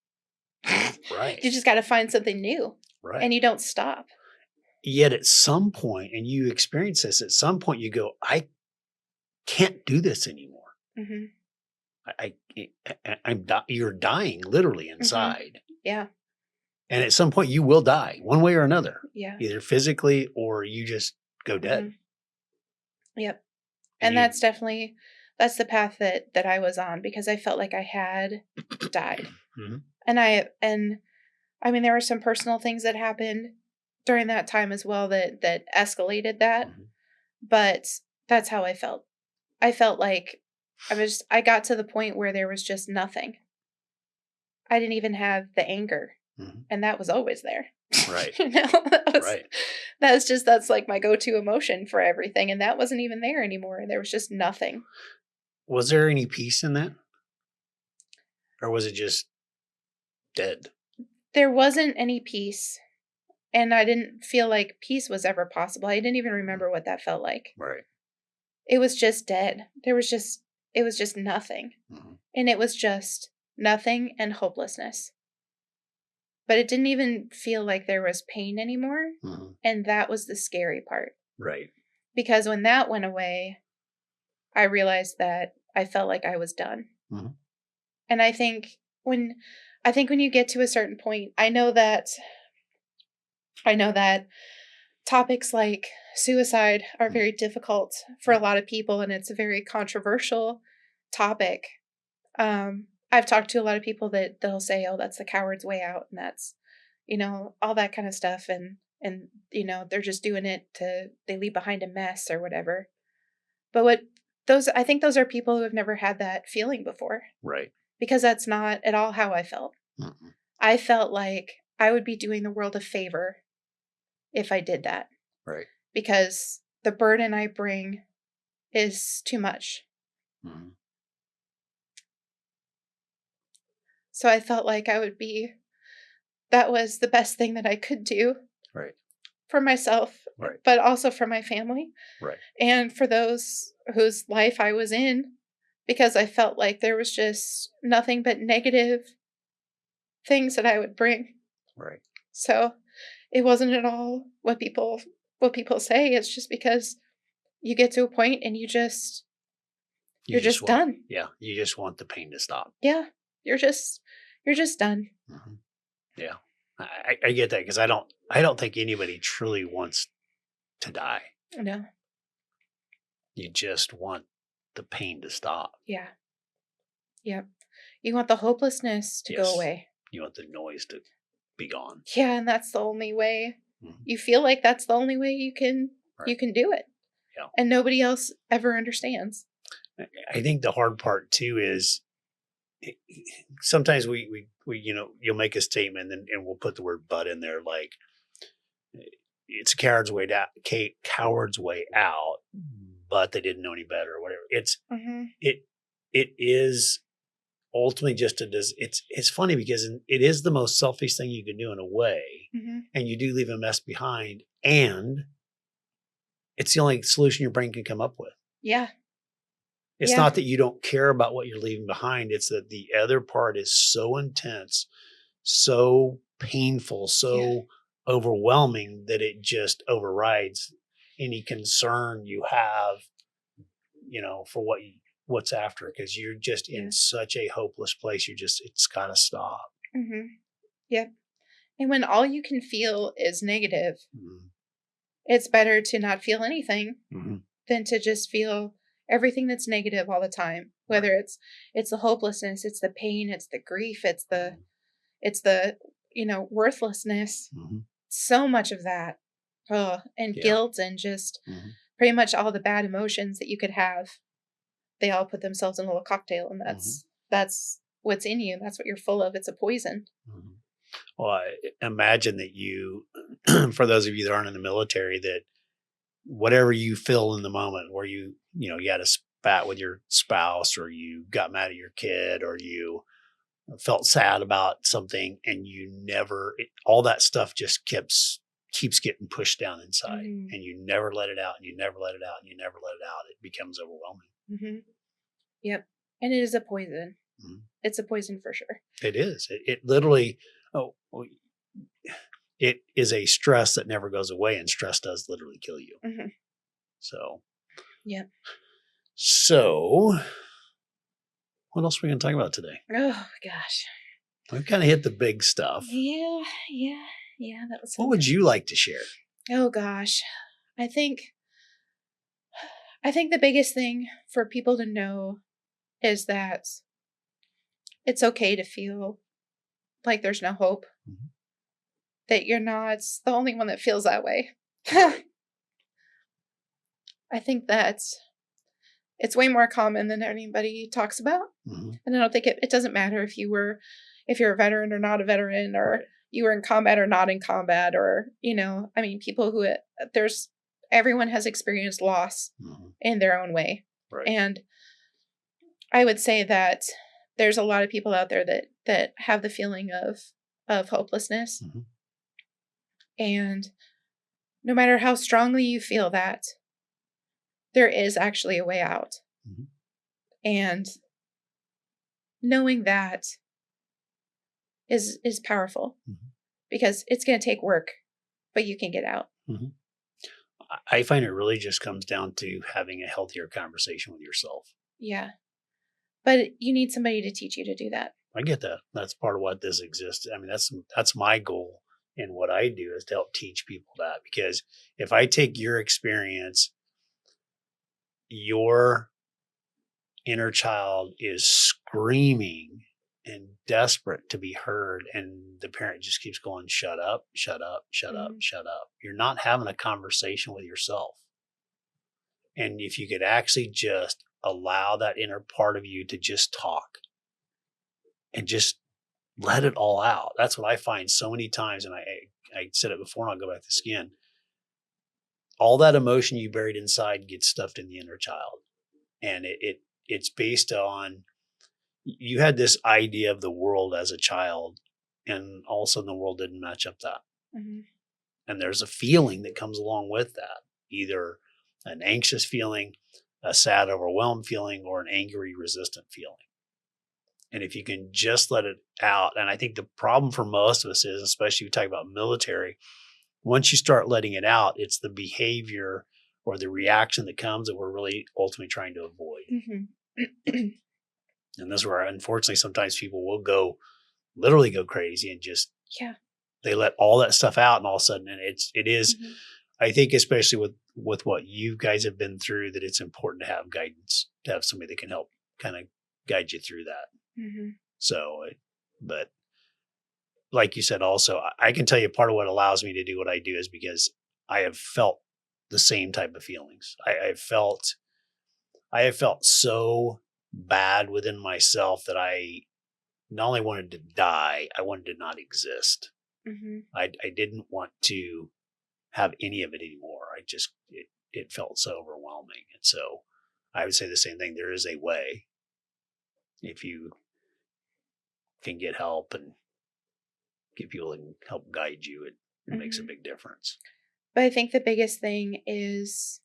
Right. You just got to find something new. Right. And you don't stop. Yet at some point, and you experience this, at some point you go, I can't do this anymore. Mm-hmm. You're dying literally inside. Mm-hmm. Yeah. And at some point you will die one way or another, Yeah. either physically or you just go dead. Mm-hmm. Yep. And that's definitely, that's the path that I was on because I felt like I had died. Mm-hmm. And I mean, there were some personal things that happened during that time as well that escalated that. Mm-hmm. But that's how I felt. I felt like I got to the point where there was just nothing. I didn't even have the anger. Mm-hmm. And that was always there. Right. Right. That's like my go-to emotion for everything. And that wasn't even there anymore. There was just nothing. Was there any peace in that? Or was it just dead? There wasn't any peace. And I didn't feel like peace was ever possible. I didn't even remember what that felt like. Right. It was just dead. It was just nothing. Mm-hmm. And it was just nothing and hopelessness. But it didn't even feel like there was pain anymore. Mm-hmm. And that was the scary part. Right. Because when that went away, I realized that I felt like I was done. Mm-hmm. And I think when you get to a certain point, I know that topics like suicide are very difficult for a lot of people, and it's a very controversial topic. I've talked to a lot of people that they'll say, oh, that's the coward's way out. And that's, all that kind of stuff. And, they're just doing it they leave behind a mess or whatever. But I think those are people who have never had that feeling before. Right. Because that's not at all how I felt. Mm-hmm. I felt like I would be doing the world a favor if I did that. Right. Because the burden I bring is too much. Mm-hmm. So I felt like that was the best thing that I could do. Right. For myself, right. But also for my family. Right. And for those whose life I was in, because I felt like there was just nothing but negative things that I would bring. Right. So it wasn't at all what people say. It's just because you get to a point and you're just done. Yeah. You just want the pain to stop. Yeah. You're just done. Mm-hmm. Yeah. I get that because I don't think anybody truly wants to die. No. You just want the pain to stop. Yeah. Yep. You want the hopelessness to go away. You want the noise to be gone. Yeah, and that's the only way. Mm-hmm. You feel like that's the only way you can do it. Yeah. And nobody else ever understands. I think the hard part too is sometimes we you'll make a statement and we'll put the word but in there, like it's a coward's way out, but they didn't know any better or whatever. Mm-hmm. It is ultimately just it's funny because it is the most selfish thing you can do in a way. Mm-hmm. And you do leave a mess behind, and it's the only solution your brain can come up with. Yeah. It's not that you don't care about what you're leaving behind. It's that the other part is so intense, so painful, so overwhelming that it just overrides any concern you have, for what's after, because you're just in such a hopeless place. It's got to stop. Mm-hmm. Yep. And when all you can feel is negative, it's better to not feel anything than to just feel everything that's negative all the time. Whether it's the hopelessness, it's the pain, it's the grief, it's the worthlessness. So much of that. And guilt and just pretty much all the bad emotions that you could have. They all put themselves in a little cocktail, and that's what's in you. That's what you're full of. It's a poison. Well, I imagine that you, for those of you that aren't in the military, that whatever you feel in the moment where you had a spat with your spouse, or you got mad at your kid, or you felt sad about something, and all that stuff just keeps getting pushed down inside, and you never let it out, and you never let it out, and you never let it out. It becomes overwhelming. Yep. And it is a poison. It's a poison for sure. It is. It literally, it is a stress that never goes away, and stress does literally kill you. So, yep. So, what else are we going to talk about today? Oh, gosh. We've kind of hit the big stuff. Yeah. That was what would you like to share? Oh, gosh. I think the biggest thing for people to know is that it's okay to feel like there's no hope, that you're not the only one that feels that way. I think that it's way more common than anybody talks about. And I don't think it doesn't matter if you're a veteran or not a veteran, or you were in combat or not in combat, or, people who everyone has experienced loss in their own way. Right. And I would say that there's a lot of people out there that have the feeling of hopelessness. And no matter how strongly you feel that, there is actually a way out. And knowing that is powerful, because it's going to take work, but you can get out. I find it really just comes down to having a healthier conversation with yourself. Yeah. But you need somebody to teach you to do that. I get that. That's part of what this exists. I mean, that's my goal in what I do, is to help teach people that. Because if I take your experience, your inner child is screaming and desperate to be heard, and the parent just keeps going, shut up, shut up, shut up, shut up. You're not having a conversation with yourself. And if you could actually just allow that inner part of you to just talk and just let it all out. That's what I find so many times. And I said it before, and I'll go back to skin. All that emotion you buried inside gets stuffed in the inner child. And it's based on, you had this idea of the world as a child, and all of a sudden the world didn't match up that. And there's a feeling that comes along with that, either an anxious feeling, a sad, overwhelmed feeling, or an angry, resistant feeling. And if you can just let it out, and I think the problem for most of us is, especially if you talk about military, once you start letting it out, it's the behavior or the reaction that comes that we're really ultimately trying to avoid. And this is where, unfortunately, sometimes people will literally go crazy and just, they let all that stuff out, and all of a sudden, and it is, I think, especially with what you guys have been through, that it's important to have guidance, to have somebody that can help kind of guide you through that. So, but like you said, also, I can tell you part of what allows me to do what I do is because I have felt the same type of feelings. I have felt so bad within myself that I not only wanted to die, I wanted to not exist. I didn't want to have any of it anymore. it felt so overwhelming. And so I would say the same thing. There is a way, if you can get help and get people that can help guide you, it makes a big difference. But I think the biggest thing is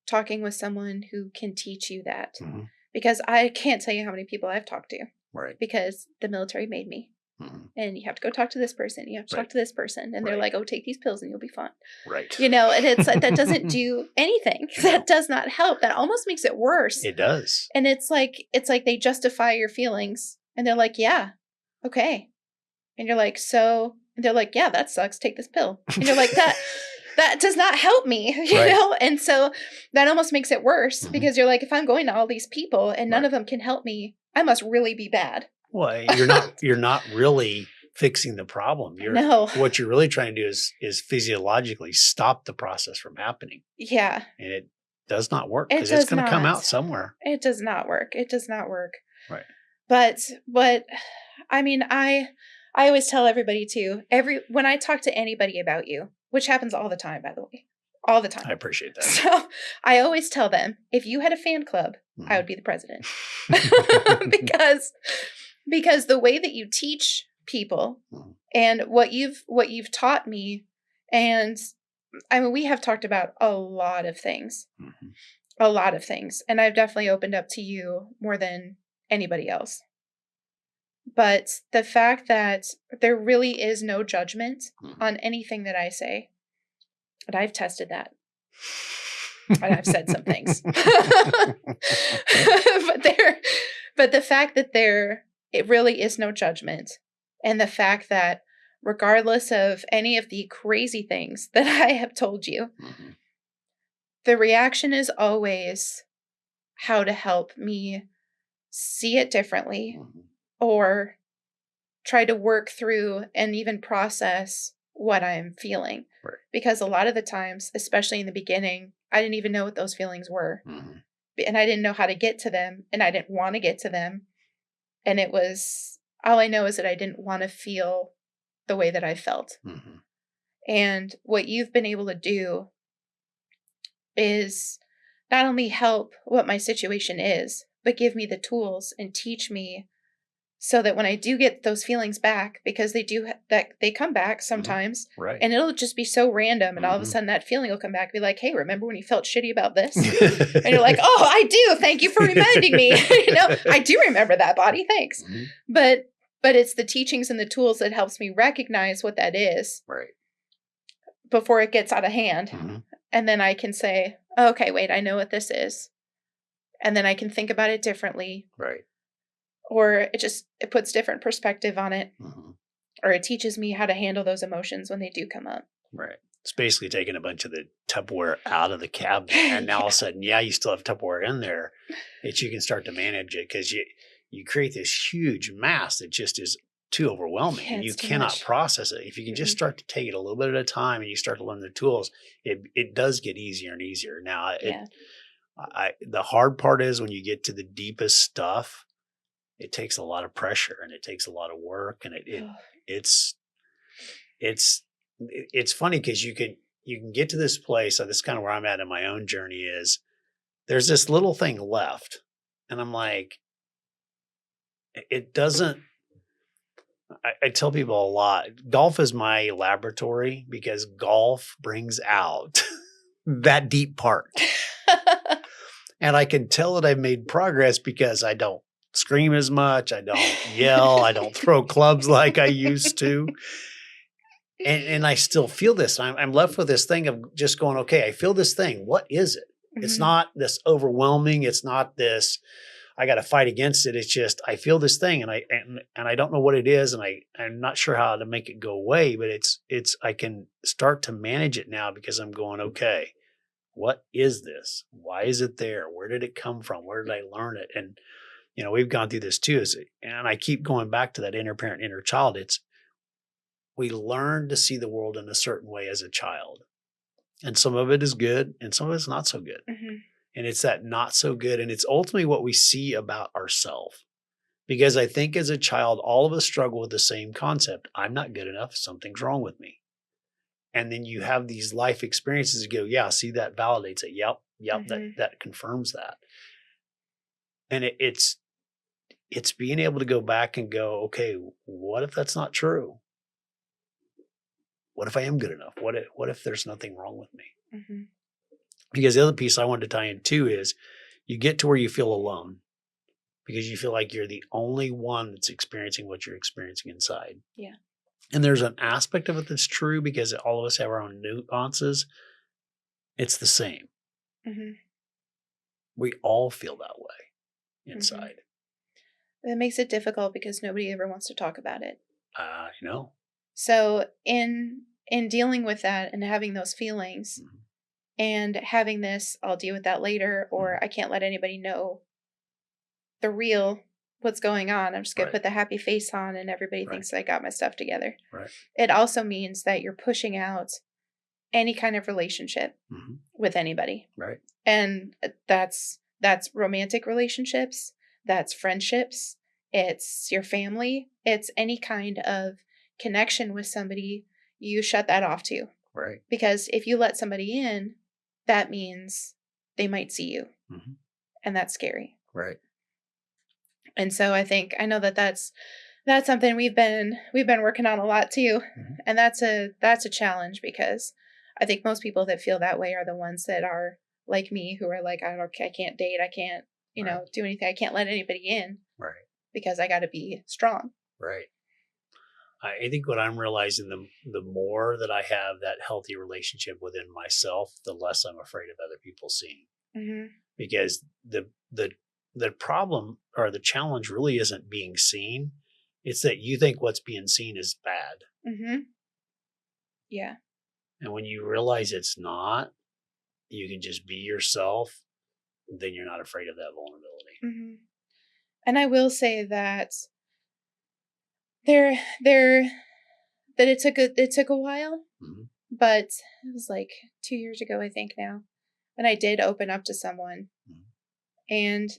talking with someone who can teach you that. Because I can't tell you how many people I've talked to. Right. Because the military made me. And you have to go talk to this person. You have to talk to this person. And they're like, oh, take these pills and you'll be fine. Right. And it's like, that doesn't do anything. That does not help. That almost makes it worse. It does. And it's like they justify your feelings. And they're like, yeah, okay. And you're like, so, and they're like, yeah, that sucks. Take this pill. And you're like, that does not help me, you know? And so that almost makes it worse because you're like, if I'm going to all these people and none of them can help me, I must really be bad. Well, you're not really fixing the problem. What you're really trying to do is physiologically stop the process from happening. Yeah. And it does not work because it's going to come out somewhere. It does not work. It does not work. Right. But I mean, I always tell everybody too, when I talk to anybody about you, which happens all the time, by the way, all the time. I appreciate that. So I always tell them, if you had a fan club, I would be the president. because the way that you teach people and what you've taught me, and I mean, we have talked about a lot of things, and I've definitely opened up to you more than anybody else. But the fact that there really is no judgment on anything that I say, and I've tested that. And I've said some things. but the fact that it really is no judgment. And the fact that regardless of any of the crazy things that I have told you, the reaction is always how to help me see it differently. Or try to work through and even process what I'm feeling. Right. Because a lot of the times, especially in the beginning, I didn't even know what those feelings were. And I didn't know how to get to them. And I didn't want to get to them. And it was, all I know is that I didn't want to feel the way that I felt. And what you've been able to do is not only help what my situation is, but give me the tools and teach me so that when I do get those feelings back, because they come back sometimes, right? And it'll just be so random, and all of a sudden that feeling will come back, and be like, "Hey, remember when you felt shitty about this?" And you're like, "Oh, I do. Thank you for reminding me. I do remember that, body. Thanks." But it's the teachings and the tools that helps me recognize what that is, right, before it gets out of hand, and then I can say, "Okay, wait, I know what this is," and then I can think about it differently, right. Or it puts different perspective on it. Or it teaches me how to handle those emotions when they do come up. Right. It's basically taking a bunch of the Tupperware out of the cabinet. And now all of a sudden, you still have Tupperware in there that you can start to manage it, because you create this huge mass that just is too overwhelming, and you cannot process it. If you can just start to take it a little bit at a time and you start to learn the tools, it does get easier and easier. Now, the hard part is when you get to the deepest stuff, it takes a lot of pressure and it takes a lot of work, and it's funny because you can get to this place. So this is kind of where I'm at in my own journey, is there's this little thing left, and I'm like, it doesn't. I tell people a lot, golf is my laboratory, because golf brings out that deep part. And I can tell that I've made progress because I don't scream as much. I don't yell. I don't throw clubs like I used to. And I still feel this. I'm left with this thing of just going, okay, I feel this thing. What is it? It's not this overwhelming. It's not this, I got to fight against it. It's just, I feel this thing, and I don't know what it is. And I'm not sure how to make it go away, but I can start to manage it now, because I'm going, okay, what is this? Why is it there? Where did it come from? Where did I learn it? And, we've gone through this too. And I keep going back to that inner parent, inner child. We learn to see the world in a certain way as a child. And some of it is good and some of it's not so good. And it's that not so good. And it's ultimately what we see about ourselves. Because I think as a child, all of us struggle with the same concept. I'm not good enough. Something's wrong with me. And then you have these life experiences to go, yeah, see, that validates it. Yep, that confirms that. And it's being able to go back and go, okay, what if that's not true? What if I am good enough? What if there's nothing wrong with me? Mm-hmm. Because the other piece I wanted to tie in too is you get to where you feel alone because you feel like you're the only one that's experiencing what you're experiencing inside. Yeah. And there's an aspect of it that's true because all of us have our own nuances. It's the same. Mm-hmm. We all feel that way inside. It makes it difficult because nobody ever wants to talk about it. You know. So in dealing with that and having those feelings and having this, I'll deal with that later, or I can't let anybody know the real what's going on. I'm just going to put the happy face on and everybody thinks I got my stuff together. Right. It also means that you're pushing out any kind of relationship with anybody. Right. And that's romantic relationships. That's friendships. It's your family. It's any kind of connection with somebody. You shut that off too. Right. Because if you let somebody in, that means they might see you. And that's scary. Right. And so I know that's something we've been working on a lot too. And that's a challenge because I think most people that feel that way are the ones that are like me, who are like, I can't date. I can't, do anything. I can't let anybody in. Right. Because I got to be strong. Right. I think what I'm realizing, the more that I have that healthy relationship within myself, the less I'm afraid of other people seeing. Because the problem or the challenge really isn't being seen. It's that you think what's being seen is bad. Yeah. And when you realize it's not, you can just be yourself. Then you're not afraid of that vulnerability. And I will say that it took a while, but it was like 2 years ago, I think now, when I did open up to someone. And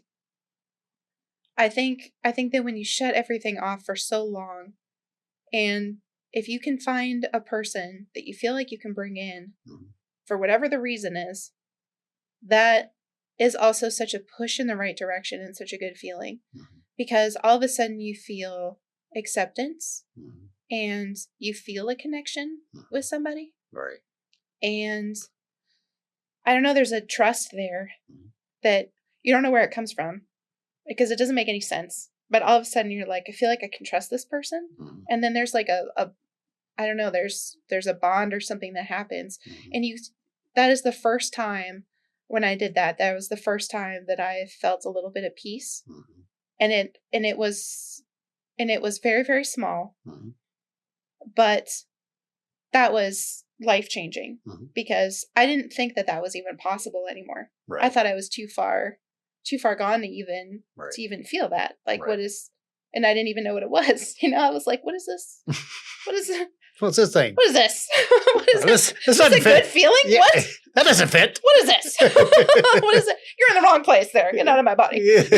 I think that when you shut everything off for so long, and if you can find a person that you feel like you can bring in for whatever the reason is, that is also such a push in the right direction and such a good feeling, because all of a sudden you feel acceptance and you feel a connection with somebody. Right. And I don't know, there's a trust there that you don't know where it comes from because it doesn't make any sense. But all of a sudden you're like, I feel like I can trust this person. And then there's like I don't know, there's a bond or something that happens. And that is the first time when I did that. That was the first time that I felt a little bit of peace. And it was very, very small. But that was life-changing because I didn't think that was even possible anymore. Right. I thought I was too far gone to even feel that. Like, what is, and I didn't even know what it was. I was like, what is this? What is it? What's this thing? What is this? What is this? This doesn't fit. Good feeling? Yeah, what? That doesn't fit. What is this? What is it? You're in the wrong place there. Get out of my body. It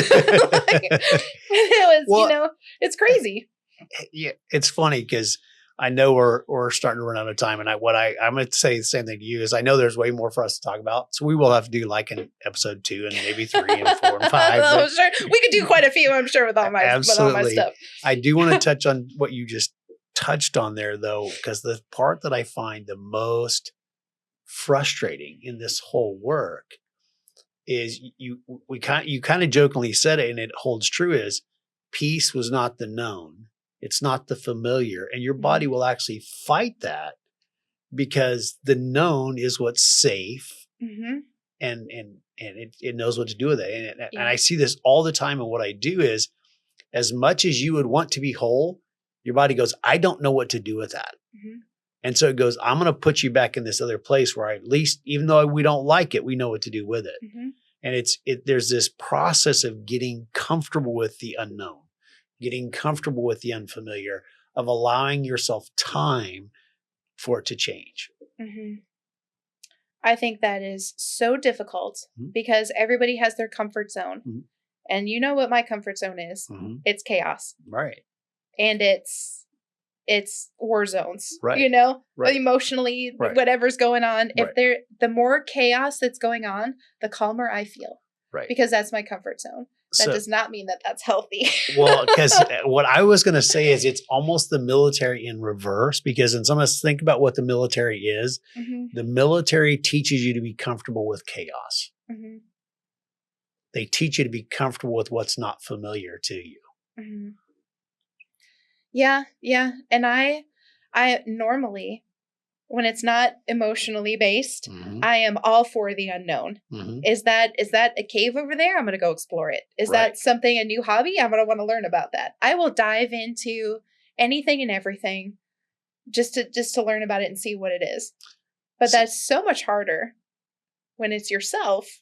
was, it's crazy. Yeah, it's funny because I know we're starting to run out of time, and I'm going to say the same thing to you is I know there's way more for us to talk about, so we will have to do like an episode 2 and maybe 3 and 4 and 5. Oh, sure, we could do quite a few, I'm sure, with all my stuff. I do want to touch on what you just touched on there, though, because the part that I find the most frustrating in this whole work is you kind of jokingly said it, and it holds true, is peace was not the known. It's not the familiar, and your body will actually fight that because the known is what's safe, and it knows what to do with it. And I see this all the time. And what I do is, as much as you would want to be whole, your body goes, I don't know what to do with that. And so it goes, I'm going to put you back in this other place where at least, even though we don't like it, we know what to do with it. And there's this process of getting comfortable with the unknown, getting comfortable with the unfamiliar, of allowing yourself time for it to change. I think that is so difficult because everybody has their comfort zone. And you know what my comfort zone is? It's chaos. Right. And it's it's war zones, Right. you know, Right. emotionally, Right. whatever's going on. Right. If the more chaos that's going on, the calmer I feel, Right. because that's my comfort zone. That does not mean that that's healthy. Well, because what I was going to say is it's almost the military in reverse, because when some of us think about what the military is, the military teaches you to be comfortable with chaos. They teach you to be comfortable with what's not familiar to you. Yeah. Yeah. And I normally, when it's not emotionally based, I am all for the unknown. Is that a cave over there? I'm going to go explore it. Is that something, a new hobby? I'm going to want to learn about that. I will dive into anything and everything just to learn about it and see what it is. But that's so much harder when it's yourself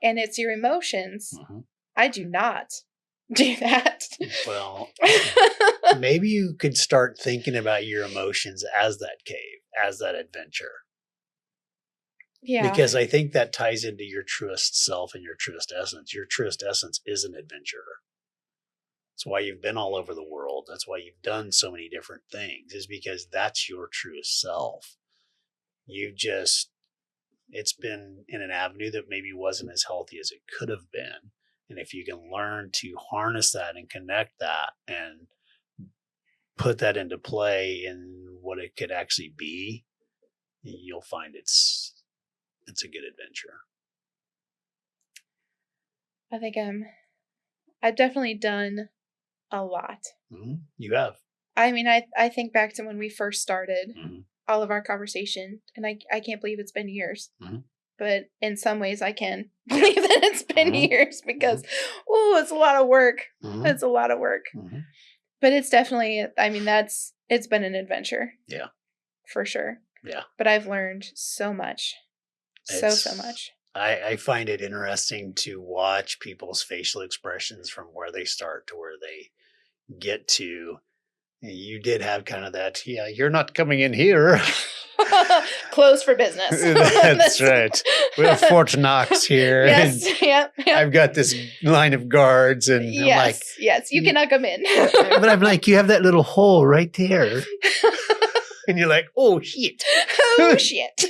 and it's your emotions. I do not do that. Well, maybe you could start thinking about your emotions as that cave, as that adventure. Yeah. Because I think that ties into your truest self and your truest essence. Your truest essence is an adventurer. That's why you've been all over the world. That's why you've done so many different things, is because that's your truest self. It's been in an avenue that maybe wasn't as healthy as it could have been. And if you can learn to harness that and connect that and put that into play in what it could actually be, you'll find it's a good adventure. I think I've definitely done a lot. You have. I mean, I think back to when we first started all of our conversation, and I can't believe it's been years. But in some ways I can believe that it's been years, because, it's a lot of work. It's a lot of work. But it's definitely, I mean, it's been an adventure. Yeah. For sure. Yeah. But I've learned so much. So much. I find it interesting to watch people's facial expressions from where they start to where they get to. You did have kind of that, you're not coming in here. Closed for business. That's right. We have Fort Knox here. Yes. Yep. I've got this line of guards, and yes, I'm like, yes, you cannot come in. But I'm like, you have that little hole right there. And you're like, oh shit. Oh shit.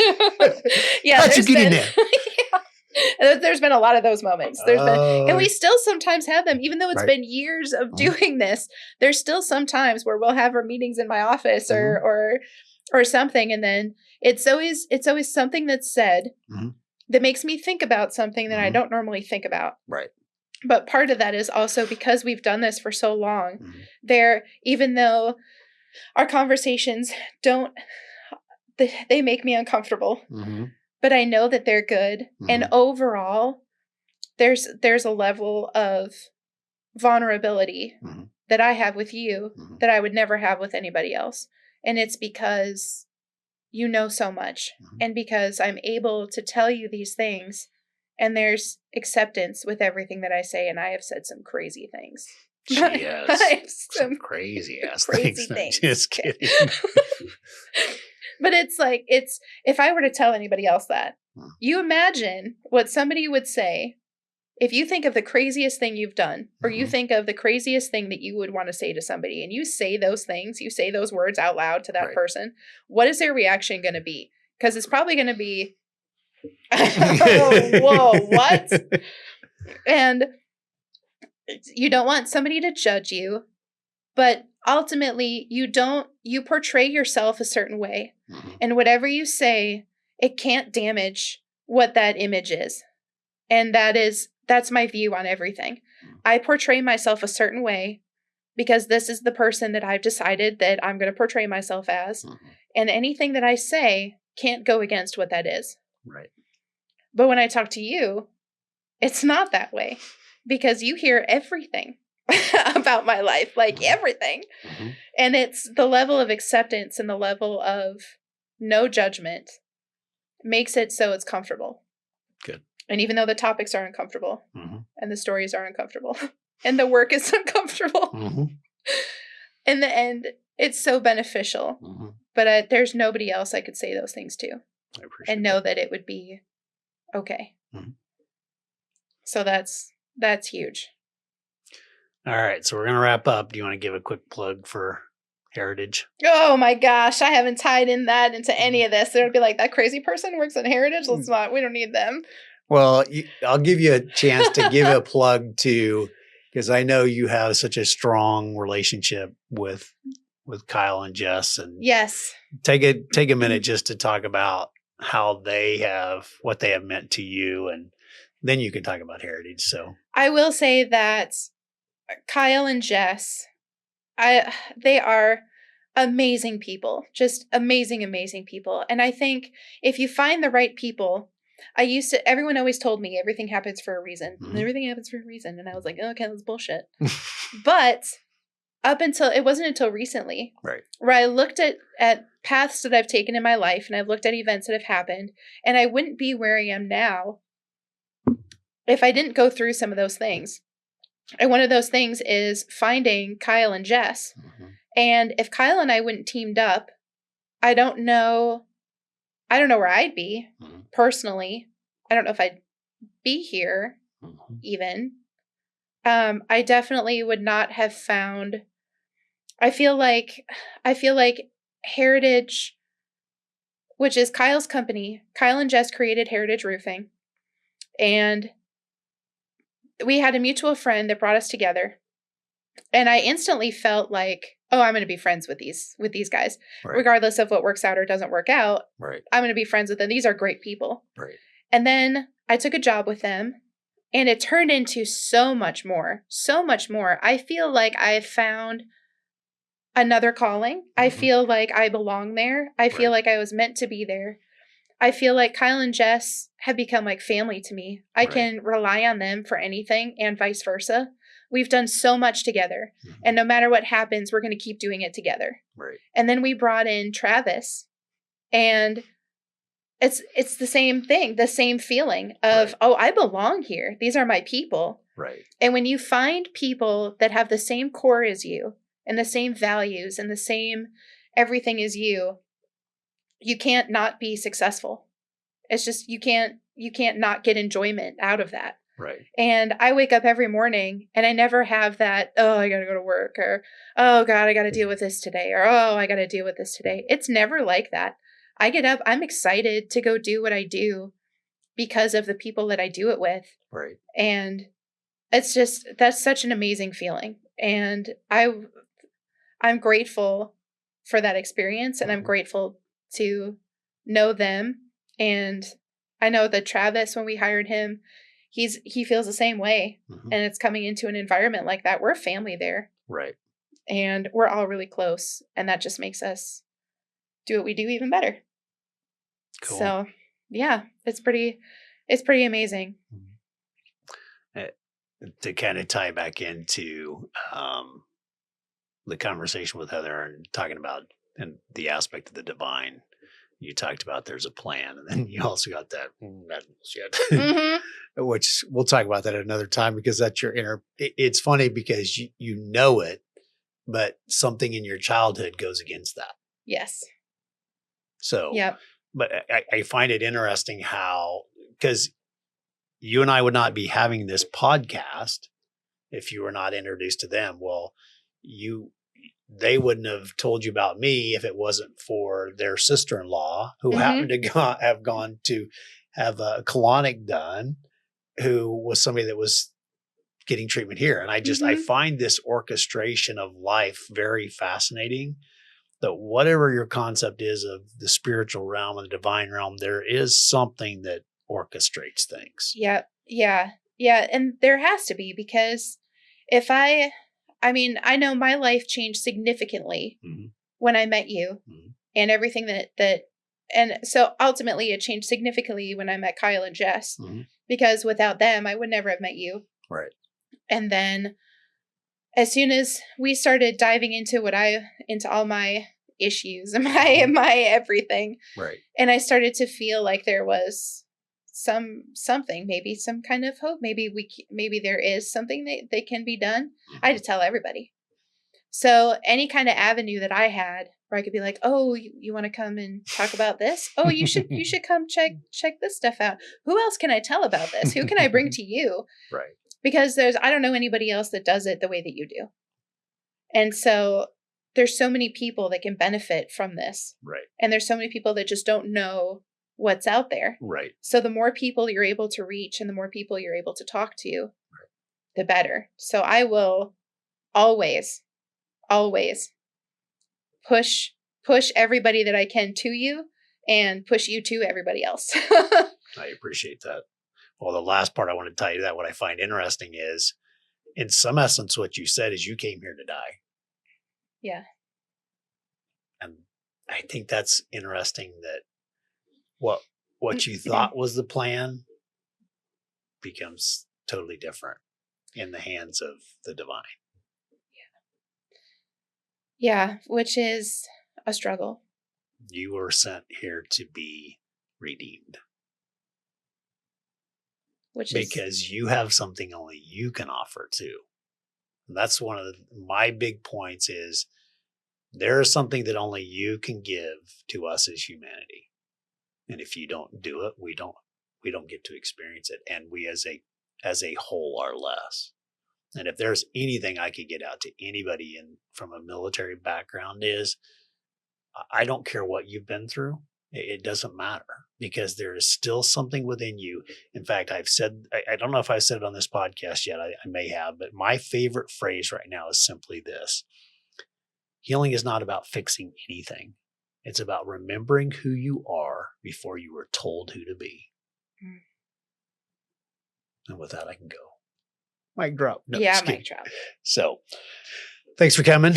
Yeah. How'd you get in there? There's been a lot of those moments. And we still sometimes have them, even though it's been years of doing this. There's still some times where we'll have our meetings in my office or something, and then it's always something that's said that makes me think about something that I don't normally think about. Right. But part of that is also because we've done this for so long. Even though our conversations they make me uncomfortable. But I know that they're good. And overall, there's a level of vulnerability that I have with you that I would never have with anybody else. And it's because you know so much, and because I'm able to tell you these things, and there's acceptance with everything that I say. And I have said some crazy things. Yes. Some crazy ass things. Just kidding. But it's like, if I were to tell anybody else that, you imagine what somebody would say if you think of the craziest thing you've done, or you think of the craziest thing that you would want to say to somebody, and you say those things, you say those words out loud to that person, what is their reaction going to be? Because it's probably going to be, whoa, what? And you don't want somebody to judge you, but ultimately you portray yourself a certain way. And whatever you say, it can't damage what that image is. And that's my view on everything. I portray myself a certain way because this is the person that I've decided that I'm going to portray myself as. And anything that I say can't go against what that is. Right. But when I talk to you, it's not that way, because you hear everything about my life, like everything. And it's the level of acceptance and the level of no judgment makes it so it's comfortable. Good. And even though the topics are uncomfortable and the stories are uncomfortable and the work is uncomfortable, in the end, it's so beneficial. But there's nobody else I could say those things to and know that it would be okay. So that's huge. All right. So we're going to wrap up. Do you want to give a quick plug for Heritage. Oh my gosh, I haven't tied in that into any of this. There'd be like, that crazy person works in Heritage. We don't need them. Well, I'll give you a chance to give a plug to, because I know you have such a strong relationship with Kyle and Jess, and yes, take a minute just to talk about what they have meant to you, and then you can talk about Heritage. So I will say that Kyle and Jess, they are amazing people, just amazing, amazing people. And I think if you find the right people, everyone always told me everything happens for a reason. Mhm. Everything happens for a reason. And I was like, okay, that's bullshit. But it wasn't until recently, right, where I looked at paths that I've taken in my life, and I've looked at events that have happened, and I wouldn't be where I am now if I didn't go through some of those things. And one of those things is finding Kyle and Jess. Mhm. And if Kyle and I wouldn't teamed up, I don't know where I'd be Mhm. personally. I don't know if I'd be here Mhm. even. I definitely would not have found, I feel like Heritage, which is Kyle's company, Kyle and Jess created Heritage Roofing. And we had a mutual friend that brought us together. And I instantly felt like, oh, I'm going to be friends with these guys. Right. Regardless of what works out or doesn't work out. Right. I'm going to be friends with them. These are great people. Right. And then I took a job with them, and it turned into so much more. So much more. I feel like I found another calling. I feel like I belong there. I feel like I was meant to be there. I feel like Kyle and Jess have become like family to me. I can rely on them for anything, and vice versa. We've done so much together, and no matter what happens, we're going to keep doing it together. Right. And then we brought in Travis, and it's the same thing, the same feeling of, oh, I belong here. These are my people. Right. And when you find people that have the same core as you, and the same values, and the same everything as you can't not be successful. It's just, you can't not get enjoyment out of that. Right. And I wake up every morning, and I never have that, oh, I got to go to work, or, oh God, I got to deal with this today, or, oh, I got to deal with this today. It's never like that. I get up, I'm excited to go do what I do because of the people that I do it with. Right. And it's just, that's such an amazing feeling. And I'm grateful for that experience, and I'm grateful to know them. And I know that Travis, when we hired him, he feels the same way. And it's coming into an environment like that. We're a family there. Right. And we're all really close. And that just makes us do what we do even better. Cool. So yeah, it's pretty amazing. To kind of tie back into the conversation with Heather and talking about and the aspect of the divine, you talked about there's a plan, and then you also got that bullshit, which we'll talk about that at another time, because that's your inner. It's funny because you know it, but something in your childhood goes against that. Yes. So, yep. But I find it interesting how, because you and I would not be having this podcast if you were not introduced to them. Well, they wouldn't have told you about me if it wasn't for their sister-in-law, who happened to have gone to have a colonic done, who was somebody that was getting treatment here. And I find this orchestration of life very fascinating, that whatever your concept is of the spiritual realm and the divine realm, there is something that orchestrates things. Yeah. Yeah. Yeah. And there has to be, because if I know my life changed significantly when I met you, and everything and so ultimately it changed significantly when I met Kyle and Jess, because without them, I would never have met you. Right. And then as soon as we started diving into all my issues and my everything, right, and I started to feel like there was something, maybe some kind of hope, maybe there is something that can be done. I had to tell everybody. So any kind of avenue that I had where I could be like, oh, you want to come and talk about this? Oh, you should come check this stuff out. Who else can I tell about this? Who can I bring to you? Right. Because I don't know anybody else that does it the way that you do. And so there's so many people that can benefit from this. Right. And there's so many people that just don't know what's out there. Right. So the more people you're able to reach and the more people you're able to talk to, the better. So I will always push everybody that I can to you and push you to everybody else. I appreciate that. Well, the last part I want to tell you that what I find interesting is, in some essence, what you said is you came here to die. Yeah. And I think that's interesting that what you thought was the plan becomes totally different in the hands of the divine. Yeah, which is a struggle. You were sent here to be redeemed. Because you have something only you can offer too. And that's one of my big points is there is something that only you can give to us as humanity. And if you don't do it, we don't get to experience it. And we as a whole are less. And if there's anything I could get out to anybody from a military background is, I don't care what you've been through. It doesn't matter, because there is still something within you. In fact, I've said, I don't know if I said it on this podcast yet. I may have, but my favorite phrase right now is simply this: healing is not about fixing anything. It's about remembering who you are before you were told who to be. Mm. And with that, I can go. Mic drop. No, yeah, mic drop. So thanks for coming.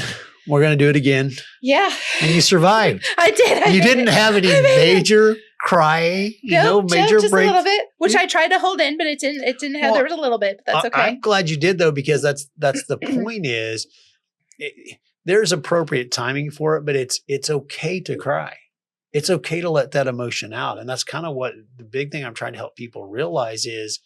We're going to do it again. Yeah. And you survived. I did. You didn't have any major cry, major just break. A little bit, which I tried to hold in, but it didn't have, there was a little bit, but that's okay. I'm glad you did though, because that's the point is there's appropriate timing for it, but it's okay to cry. It's okay to let that emotion out. And that's kind of what the big thing I'm trying to help people realize is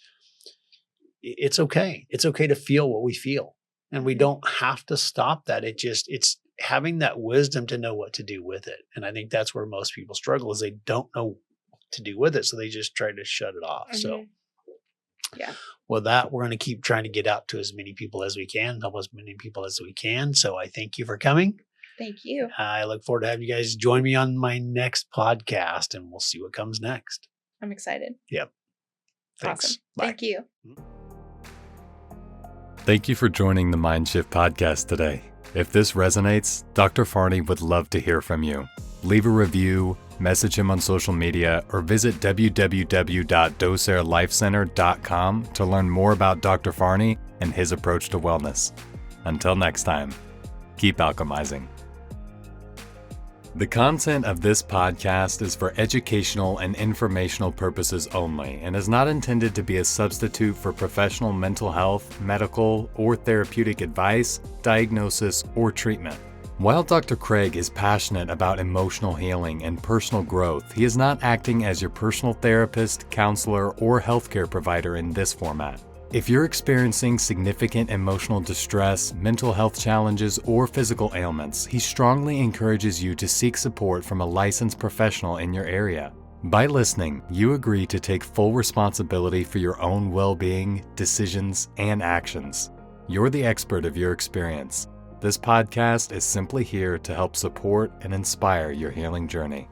it's okay. It's okay to feel what we feel. And we don't have to stop that. It's having that wisdom to know what to do with it. And I think that's where most people struggle, is they don't know what to do with it. So they just try to shut it off. Mm-hmm. So yeah, with that, we're going to keep trying to get out to as many people as we can, help as many people as we can. So I thank you for coming. Thank you. I look forward to having you guys join me on my next podcast, and we'll see what comes next. I'm excited. Yep. Thanks. Awesome. Bye. Thank you. Thank you for joining the Mind.Shift.Podcast today. If this resonates, Dr. Farney would love to hear from you. Leave a review, message him on social media, or visit www.docerlifecenter.com to learn more about Dr. Farney and his approach to wellness. Until next time, keep alchemizing. The content of this podcast is for educational and informational purposes only and is not intended to be a substitute for professional mental health, medical, or therapeutic advice, diagnosis, or treatment. While Dr. Craig is passionate about emotional healing and personal growth, he is not acting as your personal therapist, counselor, or healthcare provider in this format. If you're experiencing significant emotional distress, mental health challenges, or physical ailments, he strongly encourages you to seek support from a licensed professional in your area. By listening, you agree to take full responsibility for your own well-being, decisions, and actions. You're the expert of your experience. This podcast is simply here to help support and inspire your healing journey.